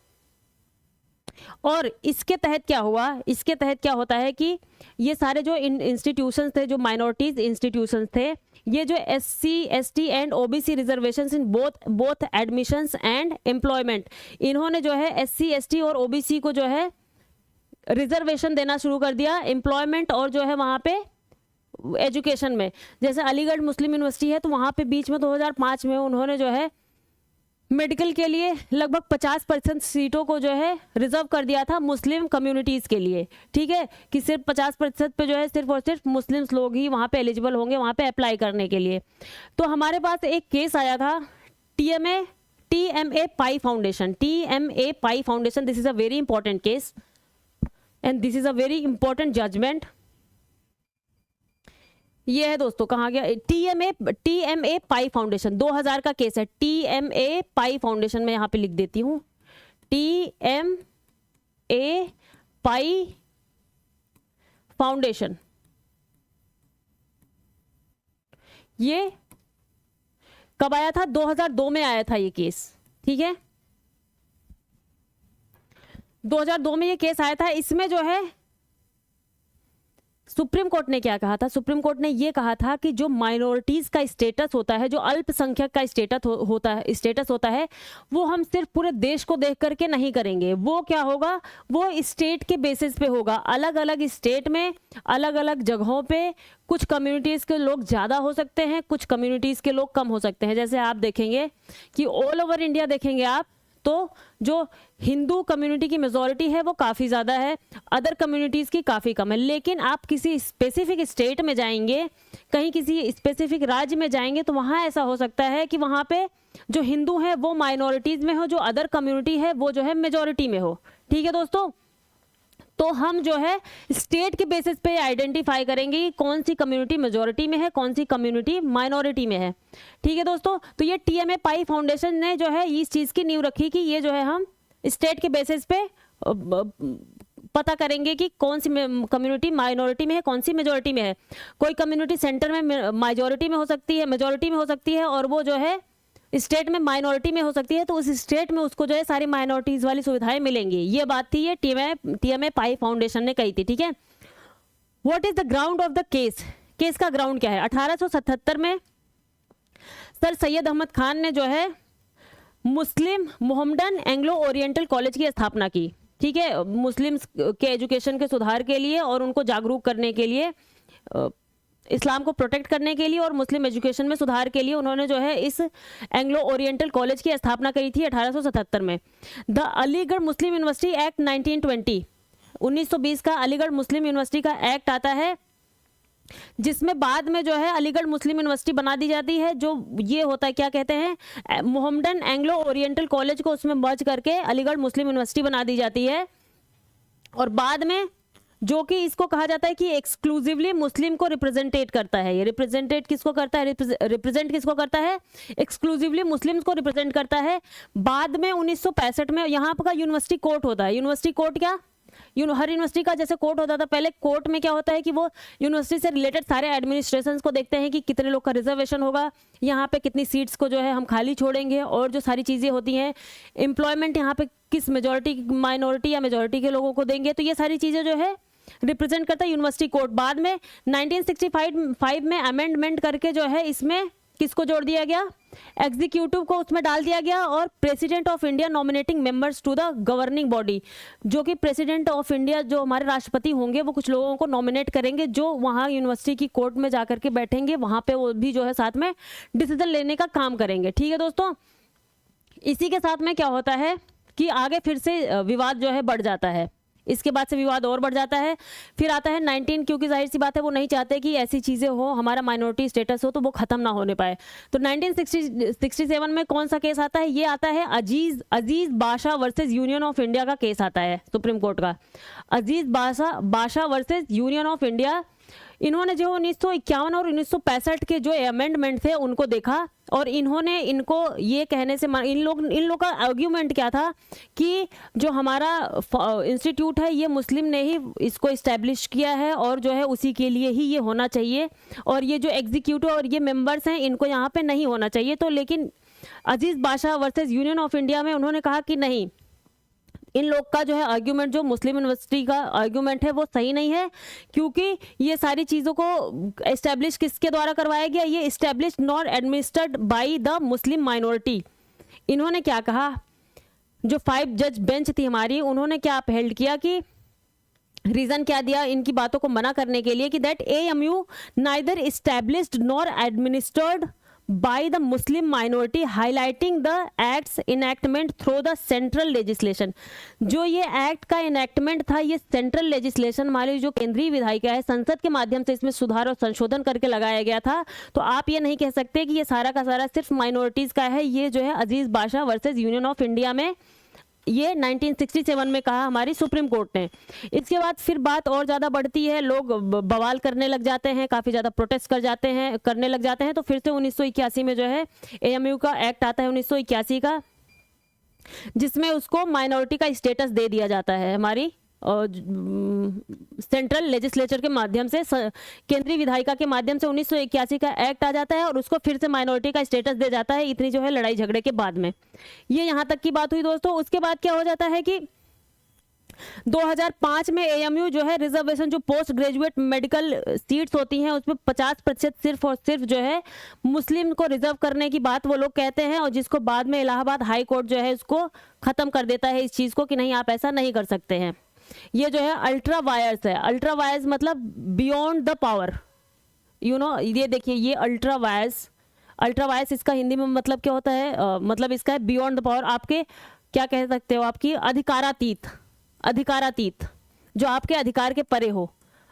और इसके तहत क्या हुआ, इसके तहत क्या होता है कि ये सारे जो इंस्टीट्यूशंस थे, जो माइनॉरिटीज इंस्टीट्यूशंस थे, ये जो SC ST and OBC reservations in both admissions and employment, इन्होंने जो है SC ST और OBC को जो है रिजर्वेशन देना शुरू कर दिया एम्प्लॉयमेंट और जो है वहाँ पे एजुकेशन में। जैसे अलीगढ़ मुस्लिम यूनिवर्सिटी है, तो वहाँ पे बीच में 2005 में उन्होंने जो है मेडिकल के लिए लगभग 50% सीटों को जो है रिजर्व कर दिया था मुस्लिम कम्युनिटीज़ के लिए, ठीक है, कि सिर्फ 50% पे जो है सिर्फ और सिर्फ मुस्लिम्स लोग ही वहाँ पे एलिजिबल होंगे वहाँ पे अप्लाई करने के लिए। तो हमारे पास एक केस आया था TMA Pai foundation, this is a very important case and this is a very important judgment. ये है दोस्तों, कहाँ गया, TMA पाई फाउंडेशन, 2000 का केस है। TMA पाई फाउंडेशन में यहाँ पे लिख देती हूँ, TMA पाई फाउंडेशन। ये कब आया था? 2002 में आया था ये केस, ठीक है, 2002 में ये केस आया था। इसमें जो है सुप्रीम कोर्ट ने क्या कहा था? सुप्रीम कोर्ट ने ये कहा था कि जो माइनॉरिटीज का स्टेटस होता है, जो अल्पसंख्यक का स्टेटस होता है, वो हम सिर्फ पूरे देश को देख करके नहीं करेंगे। वो क्या होगा, वो स्टेट के बेसिस पे होगा। अलग अलग स्टेट में अलग अलग जगहों पे कुछ कम्युनिटीज़ के लोग ज़्यादा हो सकते हैं, कुछ कम्युनिटीज़ के लोग कम हो सकते हैं। जैसे आप देखेंगे कि ऑल ओवर इंडिया देखेंगे आप, तो जो हिंदू कम्युनिटी की मेजॉरिटी है वो काफ़ी ज़्यादा है, अदर कम्युनिटीज़ की काफ़ी कम है। लेकिन आप किसी स्पेसिफिक स्टेट में जाएंगे, कहीं किसी स्पेसिफिक राज्य में जाएंगे, तो वहाँ ऐसा हो सकता है कि वहाँ पे जो हिंदू हैं वो माइनॉरिटीज़ में हो, जो अदर कम्युनिटी है वो जो है मेजॉरिटी में हो, ठीक है दोस्तों। तो हम जो है स्टेट के बेसिस पे आइडेंटिफाई करेंगे कि कौन सी कम्युनिटी मेजॉरिटी में है, कौन सी कम्युनिटी माइनॉरिटी में है, ठीक है दोस्तों। तो ये TMA पाई फाउंडेशन ने जो है इस चीज़ की नींव रखी कि ये जो है हम स्टेट के बेसिस पे पता करेंगे कि कौन सी कम्युनिटी माइनॉरिटी में है, कौन सी मेजॉरिटी में है। कोई कम्युनिटी सेंटर में मेजॉरिटी में हो सकती है और वो जो है स्टेट में माइनॉरिटी में हो सकती है, तो उस स्टेट में उसको जो है सारी माइनॉरिटीज़ वाली सुविधाएं मिलेंगी। ये बात थी, ये TMA पाई फाउंडेशन ने कही थी, ठीक है। What is the ground of the case? Case का ग्राउंड क्या है? 1877 में सर सैयद अहमद खान ने जो है मुस्लिम मोहम्मडन एंग्लो ओरिएंटल कॉलेज की स्थापना की, ठीक है, मुस्लिम्स के एजुकेशन के सुधार के लिए और उनको जागरूक करने के लिए, इस्लाम को प्रोटेक्ट करने के लिए और मुस्लिम एजुकेशन में सुधार के लिए उन्होंने जो है इस एंग्लो ओरिएंटल कॉलेज की स्थापना करी थी 1877 में। The Aligarh Muslim university act 1920, 1920 का अलीगढ़ मुस्लिम यूनिवर्सिटी का एक्ट आता है, जिसमें बाद में जो है अलीगढ़ मुस्लिम यूनिवर्सिटी बना दी जाती है। जो ये होता है, क्या कहते हैं, मोहम्मडन एंग्लो ओरिएंटल कॉलेज को उसमें मर्ज करके अलीगढ़ मुस्लिम यूनिवर्सिटी बना दी जाती है। और बाद में जो कि इसको कहा जाता है कि एक्सक्लूसिवली मुस्लिम को रिप्रेजेंटेट करता है। ये रिप्रेजेंटेट किसको करता है, रिप्रेजेंट किसको करता है, एक्सक्लूसिवली मुस्लिम्स को रिप्रेजेंट करता है। बाद में 1965 में यहाँ का यूनिवर्सिटी कोर्ट होता है। यूनिवर्सिटी कोर्ट क्या, हर यूनिवर्सिटी का जैसे कोर्ट होता था पहले, कोर्ट में क्या होता है कि वो यूनिवर्सिटी से रिलेटेड सारे एडमिनिस्ट्रेशन को देखते हैं कि कितने लोग का रिजर्वेशन होगा, यहाँ पे कितनी सीट्स को जो है हम खाली छोड़ेंगे, और जो सारी चीज़ें होती हैं, एम्प्लॉयमेंट यहाँ पे किस मेजॉरिटी माइनॉरिटी या मेजॉरिटी के लोगों को देंगे, तो ये सारी चीज़ें जो है रिप्रेजेंट करता है यूनिवर्सिटी कोर्ट। बाद में 1965 में अमेंडमेंट करके जो है इसमें किसको जोड़ दिया गया, एग्जीक्यूटिव को उसमें डाल दिया गया, और president of India nominating members to the governing body, जो कि प्रेसिडेंट ऑफ इंडिया जो हमारे राष्ट्रपति होंगे वो कुछ लोगों को नॉमिनेट करेंगे, जो वहाँ यूनिवर्सिटी की कोर्ट में जाकर के बैठेंगे, वहाँ पे वो भी जो है साथ में डिसीजन लेने का काम करेंगे, ठीक है दोस्तों। इसी के साथ में क्या होता है कि आगे फिर से विवाद जो है बढ़ जाता है, इसके बाद से विवाद और बढ़ जाता है। फिर आता है 19, क्योंकि जाहिर सी बात है वो नहीं चाहते कि ऐसी चीज़ें हो, हमारा माइनॉरिटी स्टेटस हो तो वो ख़त्म ना होने पाए। तो 1967 में कौन सा केस आता है, ये आता है अजीज़ बाशा वर्सेस यूनियन ऑफ इंडिया का केस आता है सुप्रीम कोर्ट का। अजीज़ बाशा वर्सेस यूनियन ऑफ इंडिया, इन्होंने जो 1951 और 1965 के जो अमेंडमेंट थे उनको देखा, और इन्होंने इनको ये कहने से इन लोग का आर्ग्यूमेंट क्या था कि जो हमारा इंस्टीट्यूट है ये मुस्लिम ने ही इसको इस्टेब्लिश किया है, और जो है उसी के लिए ही ये होना चाहिए, और ये जो एग्जीक्यूटिव और ये मेंबर्स हैं इनको यहाँ पे नहीं होना चाहिए। तो लेकिन अजीज़ बाशा वर्सेस यूनियन ऑफ इंडिया में उन्होंने कहा कि नहीं, इन लोग का जो है आर्ग्यूमेंट, जो मुस्लिम यूनिवर्सिटी का आर्ग्यूमेंट है वो सही नहीं है, क्योंकि ये सारी चीज़ों को एस्टेब्लिश किसके द्वारा करवाया गया, ये establish not administered by the Muslim minority. इन्होंने क्या कहा, जो 5 जज बेंच थी हमारी, उन्होंने क्या अपहेल्ड किया कि रीजन क्या दिया इनकी बातों को मना करने के लिए कि that AMU neither established nor administered by the Muslim minority highlighting the acts enactment through the central legislation. जो ये एक्ट का इनैक्टमेंट था, ये सेंट्रल लेजिस्लेशन हमारी जो केंद्रीय विधायिका है, संसद के माध्यम से इसमें सुधार और संशोधन करके लगाया गया था। तो आप ये नहीं कह सकते कि ये सारा का सारा सिर्फ माइनॉरिटीज का है। ये जो है अजीज बाशा वर्सेस यूनियन ऑफ इंडिया में ये 1967 में कहा हमारी सुप्रीम कोर्ट ने। इसके बाद फिर बात और ज़्यादा बढ़ती है, लोग बवाल करने लग जाते हैं, काफ़ी ज़्यादा प्रोटेस्ट करने लग जाते हैं। तो फिर से 1981 में जो है एएमयू का एक्ट आता है 1981 का, जिसमें उसको माइनॉरिटी का स्टेटस दे दिया जाता है हमारी सेंट्रल लेजिस्लेचर के माध्यम से, केंद्रीय विधायिका के माध्यम से 1981 का एक्ट आ जाता है और उसको फिर से माइनॉरिटी का स्टेटस दे जाता है। इतनी जो है लड़ाई झगड़े के बाद में ये यहाँ तक की बात हुई दोस्तों। उसके बाद क्या हो जाता है कि 2005 में एएमयू जो है रिजर्वेशन, जो पोस्ट ग्रेजुएट मेडिकल सीट्स होती हैं उसमें 50% सिर्फ और सिर्फ जो है मुस्लिम को रिजर्व करने की बात वो लोग कहते हैं, और जिसको बाद में इलाहाबाद हाई कोर्ट जो है उसको खत्म कर देता है इस चीज़ को कि नहीं, आप ऐसा नहीं कर सकते हैं। ये जो है अल्ट्रा वायर्स है, अल्ट्रा वायर्स मतलब beyond the power, you know. ये देखिए, ये अल्ट्रा वायर्स इसका हिंदी में मतलब क्या होता है, मतलब इसका है बियॉन्ड द पावर, आपके क्या कह सकते हो, आपकी अधिकारातीत, जो आपके अधिकार के परे हो,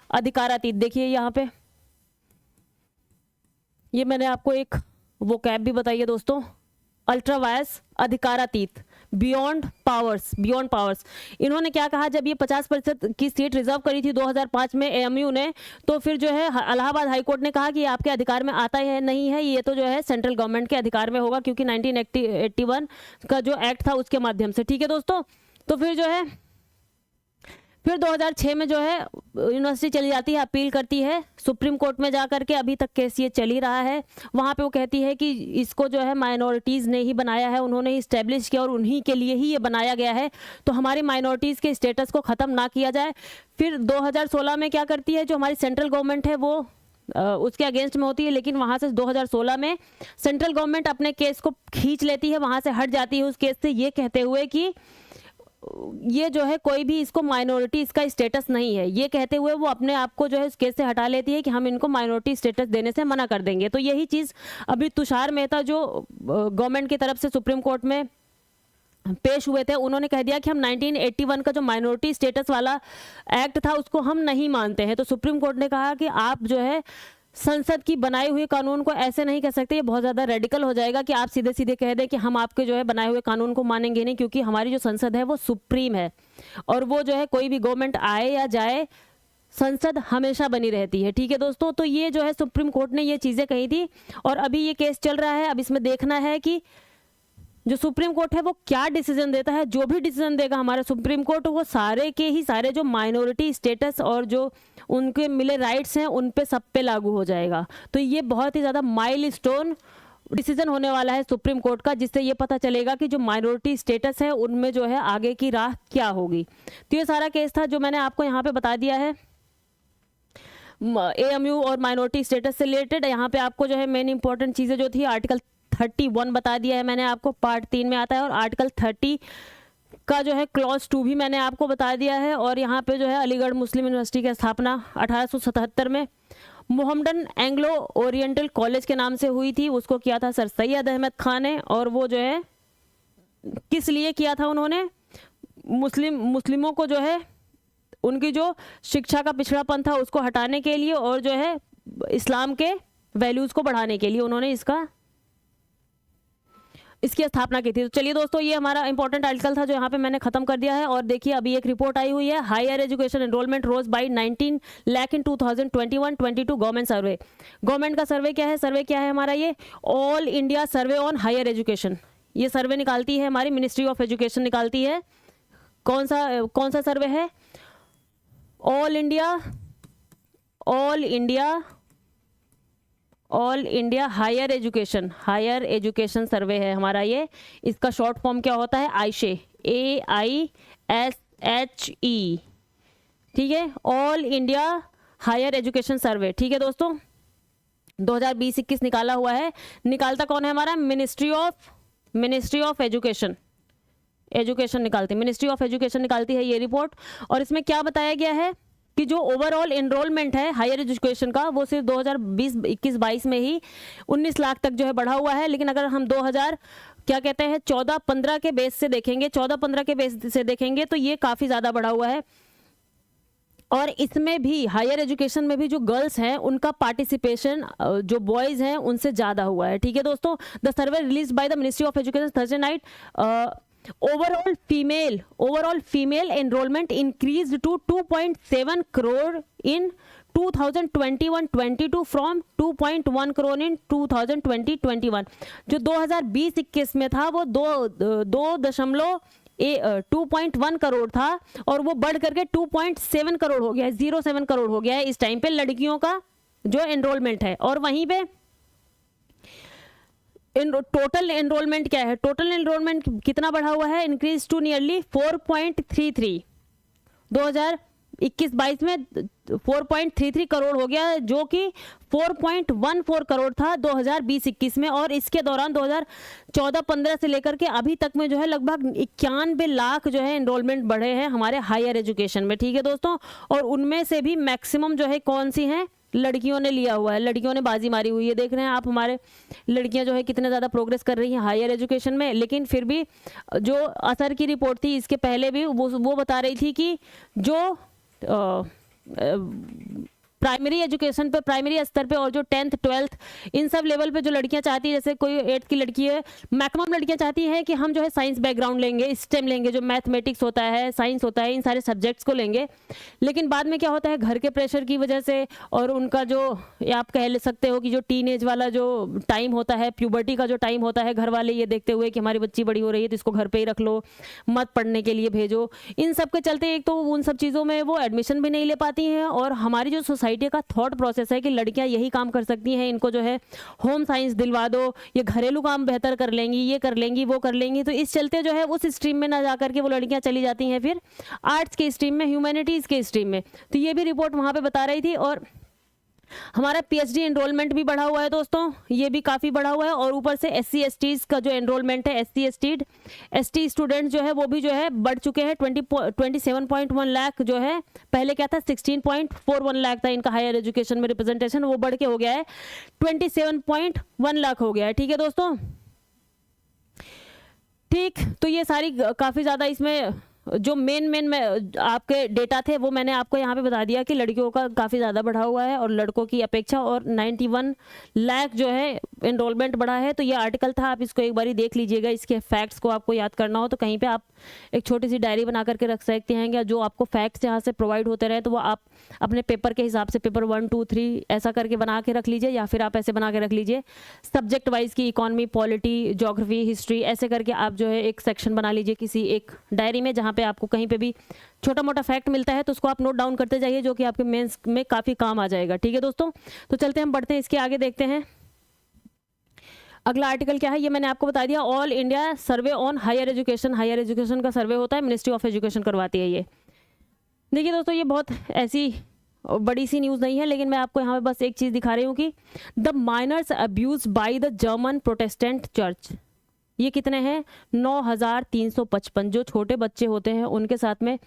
अधिकारातीत। देखिए यहाँ पे ये मैंने आपको एक वो कैब भी बताई है दोस्तों, अल्ट्रा वायर्स अधिकारातीत, बियॉन्ड पावर्स। इन्होंने क्या कहा, जब ये 50% की सीट रिजर्व करी थी 2005 में एएमयू ने, तो फिर जो है इलाहाबाद हाई कोर्ट ने कहा कि आपके अधिकार में आता है नहीं है, ये तो जो है सेंट्रल गवर्नमेंट के अधिकार में होगा, क्योंकि 1981 का जो एक्ट था उसके माध्यम से। ठीक है दोस्तों, तो फिर जो है फिर 2006 में जो है यूनिवर्सिटी चली जाती है, अपील करती है सुप्रीम कोर्ट में जा करके, अभी तक केस ये चल ही रहा है। वहाँ पे वो कहती है कि इसको जो है माइनॉरिटीज़ ने ही बनाया है, उन्होंने ही इस्टेब्लिश किया और उन्हीं के लिए ही ये बनाया गया है, तो हमारी माइनॉरिटीज़ के स्टेटस को ख़त्म ना किया जाए। फिर 2016 में क्या करती है, जो हमारी सेंट्रल गवर्नमेंट है वो उसके अगेंस्ट में होती है, लेकिन वहाँ से 2016 में सेंट्रल गवर्नमेंट अपने केस को खींच लेती है, वहाँ से हट जाती है उस केस से, ये कहते हुए कि ये जो है कोई भी इसको माइनॉरिटी इसका स्टेटस नहीं है, ये कहते हुए वो अपने आप को जो है इस केस से हटा लेती है कि हम इनको माइनॉरिटी स्टेटस देने से मना कर देंगे। तो यही चीज़ अभी तुषार मेहता जो गवर्नमेंट की तरफ से सुप्रीम कोर्ट में पेश हुए थे, उन्होंने कह दिया कि हम 1981 का जो माइनॉरिटी स्टेटस वाला एक्ट था उसको हम नहीं मानते हैं। तो सुप्रीम कोर्ट ने कहा कि आप जो है संसद की बनाए हुए कानून को ऐसे नहीं कह सकते, ये बहुत ज़्यादा रेडिकल हो जाएगा कि आप सीधे सीधे कह दें कि हम आपके जो है बनाए हुए कानून को मानेंगे नहीं, क्योंकि हमारी जो संसद है वो सुप्रीम है और वो जो है कोई भी गवर्नमेंट आए या जाए संसद हमेशा बनी रहती है। ठीक है दोस्तों, तो ये जो है सुप्रीम कोर्ट ने ये चीज़ें कही थी और अभी ये केस चल रहा है। अब इसमें देखना है कि जो सुप्रीम कोर्ट है वो क्या डिसीजन देता है। जो भी डिसीजन देगा हमारा सुप्रीम कोर्ट, वो सारे के ही सारे जो माइनॉरिटी स्टेटस और जो उनके मिले राइट्स हैं उन पे सब पे लागू हो जाएगा। तो ये बहुत ही ज़्यादा माइलस्टोन डिसीजन होने वाला है सुप्रीम कोर्ट का, जिससे ये पता चलेगा कि जो माइनॉरिटी स्टेटस है उनमें जो है आगे की राह क्या होगी। तो ये सारा केस था जो मैंने आपको यहाँ पे बता दिया है एएमयू और माइनॉरिटी स्टेटस से रिलेटेड। यहाँ पे आपको जो है मेन इंपॉर्टेंट चीज़ें जो थी आर्टिकल 31 बता दिया है मैंने आपको, पार्ट 3 में आता है, और आर्टिकल 30 का जो है क्लॉज 2 भी मैंने आपको बता दिया है। और यहाँ पे जो है अलीगढ़ मुस्लिम यूनिवर्सिटी की स्थापना 1877 में मोहम्मडन एंग्लो ओरिएंटल कॉलेज के नाम से हुई थी, उसको किया था सर सैयद अहमद खान ने। और वो जो है किस लिए किया था उन्होंने, मुस्लिमों को जो है उनकी जो शिक्षा का पिछड़ापन था उसको हटाने के लिए और जो है इस्लाम के वैल्यूज़ को बढ़ाने के लिए उन्होंने इसकी स्थापना की थी। तो चलिए दोस्तों, ये हमारा इंपॉर्टेंट आर्टिकल था जो यहाँ पे मैंने खत्म कर दिया है। और देखिए अभी एक रिपोर्ट आई हुई है, higher education enrolment rose by 19 lakh in 2021-22 government survey. Government का सर्वे क्या है, हमारा ये all India survey on higher education. ये सर्वे निकालती है हमारी मिनिस्ट्री ऑफ एजुकेशन निकालती है। कौन सा सर्वे है, all India all India higher education survey है हमारा ये। इसका शॉर्ट फॉर्म क्या होता है? आइशे, AISHE, ठीक है, ऑल इंडिया हायर एजुकेशन सर्वे। ठीक है दोस्तों, 2020-21 निकाला हुआ है। निकालता कौन है हमारा? मिनिस्ट्री ऑफ एजुकेशन निकालती, मिनिस्ट्री ऑफ एजुकेशन निकालती है ये रिपोर्ट। और इसमें क्या बताया गया है कि जो ओवरऑल एनरोलमेंट है हायर एजुकेशन का वो सिर्फ 2020-21-22 में ही 19 लाख तक जो है बढ़ा हुआ है। लेकिन अगर हम 14-15 के बेस से देखेंगे, 14-15 के बेस से देखेंगे तो ये काफ़ी ज़्यादा बढ़ा हुआ है। और इसमें भी हायर एजुकेशन में भी जो गर्ल्स हैं उनका पार्टिसिपेशन जो बॉयज़ हैं उनसे ज़्यादा हुआ है। ठीक है दोस्तों, the survey release by the ministry of education Thursday night, overall female enrollment increased to 2.7 crore in 2021-22 from 2.1 crore in 2020-21। जो 2020-21 में था वो 2.1 करोड़ था और वो बढ़ करके 2.7 करोड़ हो गया है, 07 करोड़ हो गया है इस टाइम पे लड़कियों का जो एनरोलमेंट है। और वहीं पे टोटल एनरोलमेंट क्या है? टोटल एनरोलमेंट कितना बढ़ा हुआ है? इंक्रीज टू नियरली 4.33, 2021-22 में 4.33 करोड़ हो गया, जो कि 4.14 करोड़ था 2020-21 में। और इसके दौरान 2014-15 से लेकर के अभी तक में जो है लगभग 91 लाख जो है एनरोलमेंट बढ़े हैं हमारे हायर एजुकेशन में। ठीक है दोस्तों, और उनमें से भी मैक्सिमम जो है कौन सी हैं? लड़कियों ने लिया हुआ है, लड़कियों ने बाजी मारी हुई है। देख रहे हैं आप हमारे लड़कियां जो है कितने ज़्यादा प्रोग्रेस कर रही हैं हायर एजुकेशन में। लेकिन फिर भी जो असर की रिपोर्ट थी इसके पहले भी वो बता रही थी कि जो प्राइमरी एजुकेशन पे, प्राइमरी स्तर पे और जो 10th 12th इन सब लेवल पे जो लड़कियां चाहती है, जैसे कोई 8th की लड़की है, मैक्सिमम लड़कियां चाहती हैं कि हम जो है साइंस बैकग्राउंड लेंगे, स्टेम लेंगे, जो मैथमेटिक्स होता है, साइंस होता है, इन सारे सब्जेक्ट्स को लेंगे। लेकिन बाद में क्या होता है, घर के प्रेशर की वजह से और उनका जो आप कह सकते हो कि जो टीनेज वाला जो टाइम होता है, प्यूबर्टी का जो टाइम होता है, घर वाले ये देखते हुए कि हमारी बच्ची बड़ी हो रही है तो इसको घर पर ही रख लो, मत पढ़ने के लिए भेजो, इन सब के चलते एक तो उन सब चीज़ों में वो एडमिशन भी नहीं ले पाती हैं। और हमारी जो सोसाइटी का थॉट प्रोसेस है कि लड़कियां यही काम कर सकती हैं, इनको जो है होम साइंस दिलवा दो, ये घरेलू काम बेहतर कर लेंगी, ये कर लेंगी, वो कर लेंगी, तो इस चलते जो है उस स्ट्रीम में ना जाकर के वो लड़कियां चली जाती हैं फिर आर्ट्स के स्ट्रीम में, ह्यूमैनिटीज़ के स्ट्रीम में। तो ये भी रिपोर्ट वहाँ पे बता रही थी। और हमारा PhD एनरोलमेंट भी बढ़ा हुआ है दोस्तों, ये भी काफ़ी बढ़ा हुआ है। और ऊपर से SC STs का जो एनरोलमेंट है, ST स्टूडेंट जो है वो भी जो है बढ़ चुके हैं। 27.1 लाख जो है, पहले क्या था 16.41 लाख था इनका हायर एजुकेशन में रिप्रेजेंटेशन, वो बढ़ के हो गया है 27.1 लाख हो गया है। ठीक है दोस्तों, ठीक, तो ये सारी काफ़ी ज़्यादा इसमें जो मेन आपके डेटा थे वो मैंने आपको यहाँ पे बता दिया कि लड़कियों का काफ़ी ज़्यादा बढ़ा हुआ है और लड़कों की अपेक्षा, और 91 लाख जो है एनरोलमेंट बढ़ा है। तो ये आर्टिकल था, आप इसको एक बारी देख लीजिएगा। इसके फैक्ट्स को आपको याद करना हो तो कहीं पे आप एक छोटी सी डायरी बना करके रख सकते हैं, या जो आपको फैक्ट्स यहाँ से प्रोवाइड होते रहे तो वो आप अपने पेपर के हिसाब से पेपर 1 2 3 ऐसा करके बना के रख लीजिए, या फिर आप ऐसे बना के रख लीजिए सब्जेक्ट वाइज की, इकॉनमी, पॉलिटी, ज्योग्राफी, हिस्ट्री, ऐसे करके आप जो है एक सेक्शन बना लीजिए किसी एक डायरी में, जहाँ पे आपको कहीं पे भी छोटा मोटा फैक्ट मिलता है तो उसको आप नोट डाउन करते जाइए, जो कि आपके मेंस में काफ़ी काम आ जाएगा। ठीक है दोस्तों, तो चलते हैं, हम बढ़ते हैं, इसके आगे देखते हैं अगला आर्टिकल क्या है। ये मैंने आपको बता दिया, all India survey on higher education, higher education का सर्वे होता है, मिनिस्ट्री ऑफ एजुकेशन करवाती है ये। देखिए दोस्तों, ये बहुत ऐसी बड़ी सी न्यूज़ नहीं है, लेकिन मैं आपको यहाँ पे बस एक चीज़ दिखा रही हूँ कि the minors abuse by the German Protestant church, ये कितने हैं 9355। जो छोटे बच्चे होते हैं उनके साथ में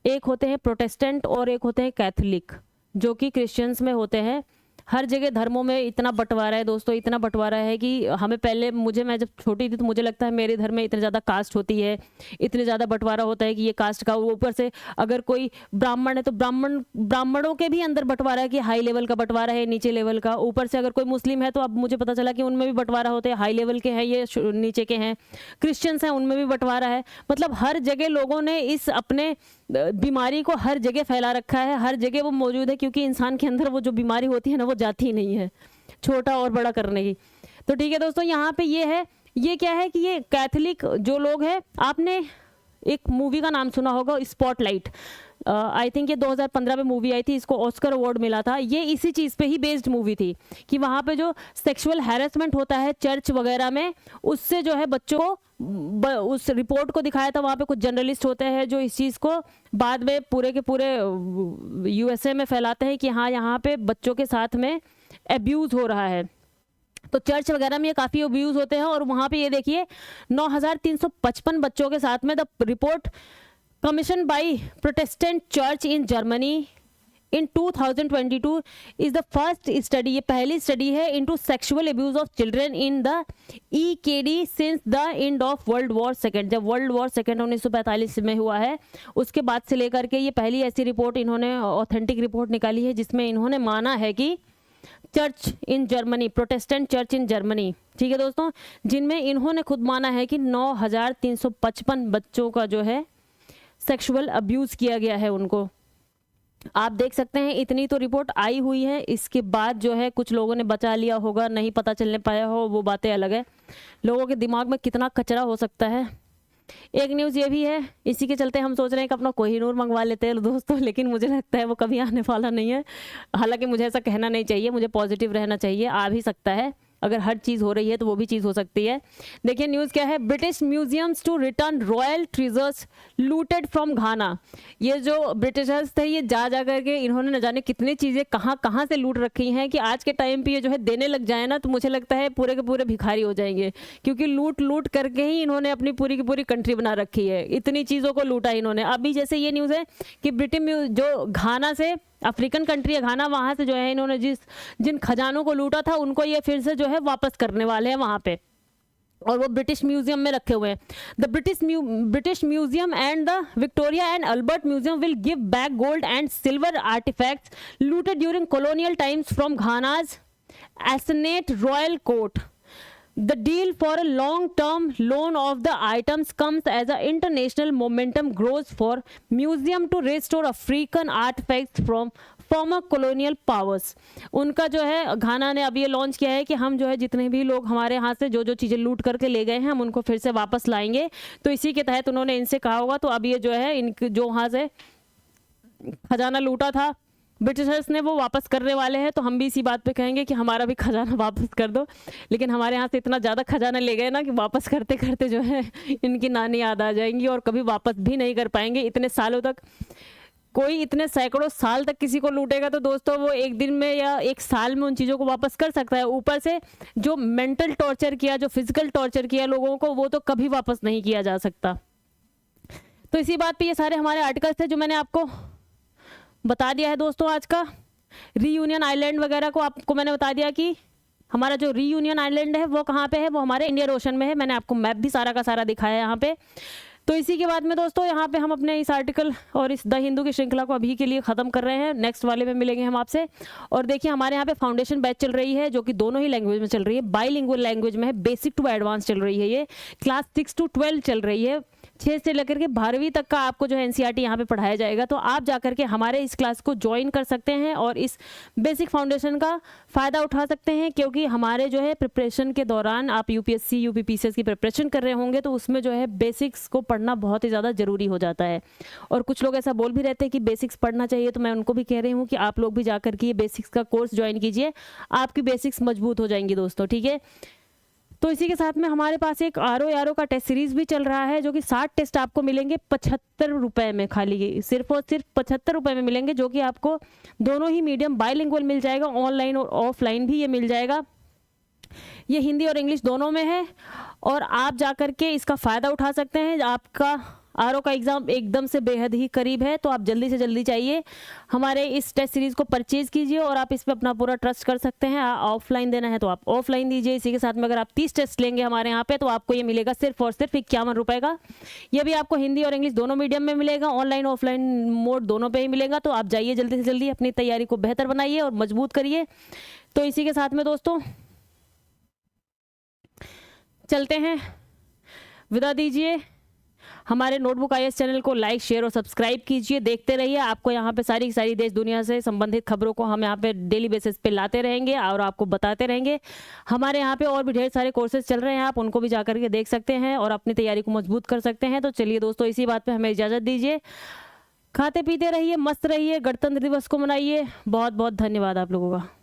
एक होते हैं प्रोटेस्टेंट और एक होते हैं कैथोलिक, जो कि क्रिश्चियंस में होते हैं। हर जगह धर्मों में इतना बंटवारा है दोस्तों, इतना बंटवारा है कि हमें पहले, मैं जब छोटी थी तो मुझे लगता है मेरे धर्म में इतनी ज़्यादा कास्ट होती है, इतने ज़्यादा बंटवारा होता है कि ये कास्ट का, ऊपर से अगर कोई ब्राह्मण है तो ब्राह्मणों के भी अंदर बंटवारा है कि हाई लेवल का बंटवारा है, नीचे लेवल का। ऊपर से अगर कोई मुस्लिम है तो अब मुझे पता चला कि उनमें भी बंटवारा होते हैं, हाई लेवल के हैं, ये नीचे के हैं। क्रिश्चियंस हैं, उनमें भी बंटवारा है। मतलब हर जगह लोगों ने इस अपने बीमारी को हर जगह फैला रखा है, हर जगह वो मौजूद है, क्योंकि इंसान के अंदर वो जो बीमारी होती है ना वो जाती ही नहीं है छोटा और बड़ा करने की। तो ठीक है दोस्तों, यहाँ पे ये है, ये क्या है कि ये कैथोलिक जो लोग हैं, आपने एक मूवी का नाम सुना होगा स्पॉटलाइट, आई थिंक ये 2015 में मूवी आई थी, इसको ऑस्कर अवार्ड मिला था। ये इसी चीज़ पे ही बेस्ड मूवी थी कि वहाँ पे जो सेक्सुअल हैरेसमेंट होता है चर्च वगैरह में, उससे जो है बच्चों को उस रिपोर्ट को दिखाया था। वहाँ पे कुछ जर्नलिस्ट होते हैं जो इस चीज़ को बाद में पूरे के पूरे यूएसए में फैलाते हैं कि हाँ यहाँ पे बच्चों के साथ में एब्यूज़ हो रहा है। तो चर्च वगैरह में ये काफ़ी अब्यूज़ होते हैं, और वहाँ पे ये देखिए 9,355 बच्चों के साथ में the report commission by Protestant church in Germany in 2022 is the first study, ये पहली स्टडी है into sexual abuse of children in the EKD since the end of world war second. जब वर्ल्ड वॉर सेकेंड 1945 में हुआ है उसके बाद से लेकर के ये पहली ऐसी रिपोर्ट इन्होंने ऑथेंटिक रिपोर्ट निकाली है जिसमें इन्होंने माना है कि church in Germany, Protestant church in Germany, ठीक है दोस्तों, जिनमें इन्होंने खुद माना है कि 9,355 बच्चों का जो है सेक्सुअल अब्यूज़ किया गया है उनको। आप देख सकते हैं इतनी तो रिपोर्ट आई हुई है, इसके बाद जो है कुछ लोगों ने बचा लिया होगा, नहीं पता चलने पाया हो, वो बातें अलग है। लोगों के दिमाग में कितना कचरा हो सकता है। एक न्यूज़ ये भी है, इसी के चलते हम सोच रहे हैं कि अपना कोहिनूर मंगवा लेते हैं दोस्तों, लेकिन मुझे लगता है वो कभी आने वाला नहीं है। हालांकि मुझे ऐसा कहना नहीं चाहिए, मुझे पॉजिटिव रहना चाहिए, आ भी सकता है। अगर हर चीज़ हो रही है तो वो भी चीज़ हो सकती है। देखिए न्यूज़ क्या है, British museums to return royal treasures looted from Ghana. ये जो ब्रिटिशर्स थे ये जा करके इन्होंने न जाने कितनी चीज़ें कहाँ से लूट रखी हैं कि आज के टाइम पे ये जो है देने लग जाए ना तो मुझे लगता है पूरे के पूरे भिखारी हो जाएंगे, क्योंकि लूट करके ही इन्होंने अपनी पूरी की पूरी कंट्री बना रखी है। इतनी चीज़ों को लूटा इन्होंने। अभी जैसे ये न्यूज़ है कि ब्रिटेन जो घाना से, अफ्रीकन कंट्री है घाना, वहाँ से जो है इन्होंने जिन खजानों को लूटा था उनको ये फिर से जो है वापस करने वाले हैं वहाँ पे, और वो ब्रिटिश म्यूजियम में रखे हुए हैं। The British Museum and the Victoria and Albert Museum will give back gold and silver artefacts looted during colonial times from Ghana's Assinate Royal Court. The deal for a long-term loan of the items comes as the international momentum grows for museum to restore African artifacts from former colonial powers. उनका जो है घाना ने अब ये launch किया है कि हम जो है जितने भी लोग हमारे यहाँ से जो चीज़ें लूट करके ले गए हैं हम उनको फिर से वापस लाएंगे। तो इसी के तहत उन्होंने इनसे कहा होगा, तो अब ये जो है इनके जो वहाँ से खजाना लूटा था ब्रिटिशर्स ने वो वापस करने वाले हैं। तो हम भी इसी बात पे कहेंगे कि हमारा भी खजाना वापस कर दो। लेकिन हमारे यहाँ से इतना ज़्यादा खजाना ले गए ना कि वापस करते करते जो है इनकी नानी याद आ जाएंगी और कभी वापस भी नहीं कर पाएंगे। इतने सालों तक कोई इतने सैकड़ों साल तक किसी को लूटेगा तो दोस्तों वो एक दिन में या एक साल में उन चीज़ों को वापस कर सकता है। ऊपर से जो मेंटल टॉर्चर किया, जो फिजिकल टॉर्चर किया लोगों को, वो तो कभी वापस नहीं किया जा सकता। तो इसी बात पे ये सारे हमारे आर्टिकल्स थे जो मैंने आपको बता दिया है दोस्तों। आज का रीयूनियन आइलैंड वगैरह को आपको मैंने बता दिया कि हमारा जो रीयूनियन आइलैंड है वो कहाँ पे है, वो हमारे इंडियन ओशन में है। मैंने आपको मैप भी सारा का सारा दिखाया है यहाँ पे। तो इसी के बाद में दोस्तों यहाँ पे हम अपने इस आर्टिकल और इस द हिंदू की श्रृंखला को अभी के लिए ख़त्म कर रहे हैं। नेक्स्ट वाले में मिलेंगे हम आपसे। और देखिए हमारे यहाँ पे फाउंडेशन बैच चल रही है जो कि दोनों ही लैंग्वेज में चल रही है, बाइलिंगुअल लैंग्वेज में है, बेसिक टू एडवांस चल रही है। ये क्लास 6 to 12 चल रही है, 6 से लेकर के 12वीं तक का आपको जो है एनसीईआरटी यहाँ पे पढ़ाया जाएगा। तो आप जाकर के हमारे इस क्लास को ज्वाइन कर सकते हैं और इस बेसिक फाउंडेशन का फ़ायदा उठा सकते हैं, क्योंकि हमारे जो है प्रिपरेशन के दौरान आप यूपीएससी यूपीपीसीएस की प्रिपरेशन कर रहे होंगे तो उसमें जो है बेसिक्स को पढ़ना बहुत ही ज़्यादा ज़रूरी हो जाता है। और कुछ लोग ऐसा बोल भी रहते हैं कि बेसिक्स पढ़ना चाहिए, तो मैं उनको भी कह रही हूँ कि आप लोग भी जाकर के ये बेसिक्स का कोर्स ज्वाइन कीजिए, आपकी बेसिक्स मजबूत हो जाएंगी दोस्तों, ठीक है। तो इसी के साथ में हमारे पास एक आर का टेस्ट सीरीज भी चल रहा है जो कि 60 टेस्ट आपको मिलेंगे 75 रुपये में, खाली सिर्फ और सिर्फ 75 रुपये में मिलेंगे, जो कि आपको दोनों ही मीडियम बाइलिंगुअल मिल जाएगा, ऑनलाइन और ऑफलाइन भी ये मिल जाएगा। ये हिंदी और इंग्लिश दोनों में है और आप जाकर के इसका फ़ायदा उठा सकते हैं। आपका आर का एग्ज़ाम एकदम से बेहद ही करीब है, तो आप जल्दी से जल्दी चाहिए हमारे इस टेस्ट सीरीज़ को परचेज़ कीजिए और आप इस पर अपना पूरा ट्रस्ट कर सकते हैं। ऑफलाइन देना है तो आप ऑफलाइन दीजिए। इसी के साथ में अगर आप 30 टेस्ट लेंगे हमारे यहाँ पे तो आपको ये मिलेगा सिर्फ और सिर्फ 51 रुपये का। ये भी आपको हिंदी और इंग्लिश दोनों मीडियम में मिलेगा, ऑनलाइन ऑफलाइन मोड दोनों पर ही मिलेगा। तो आप जाइए जल्दी से जल्दी, अपनी तैयारी को बेहतर बनाइए और मजबूत करिए। तो इसी के साथ में दोस्तों चलते हैं, विदा दीजिए। हमारे नोटबुक आईएएस चैनल को लाइक शेयर और सब्सक्राइब कीजिए, देखते रहिए। आपको यहाँ पे सारी सारी देश दुनिया से संबंधित खबरों को हम यहाँ पे डेली बेसिस पे लाते रहेंगे और आपको बताते रहेंगे। हमारे यहाँ पे और भी ढेर सारे कोर्सेज चल रहे हैं, आप उनको भी जाकर के देख सकते हैं और अपनी तैयारी को मजबूत कर सकते हैं। तो चलिए दोस्तों इसी बात पर हमें इजाज़त दीजिए। खाते पीते रहिए, मस्त रहिए, गणतंत्र दिवस को मनाइए। बहुत बहुत धन्यवाद आप लोगों का।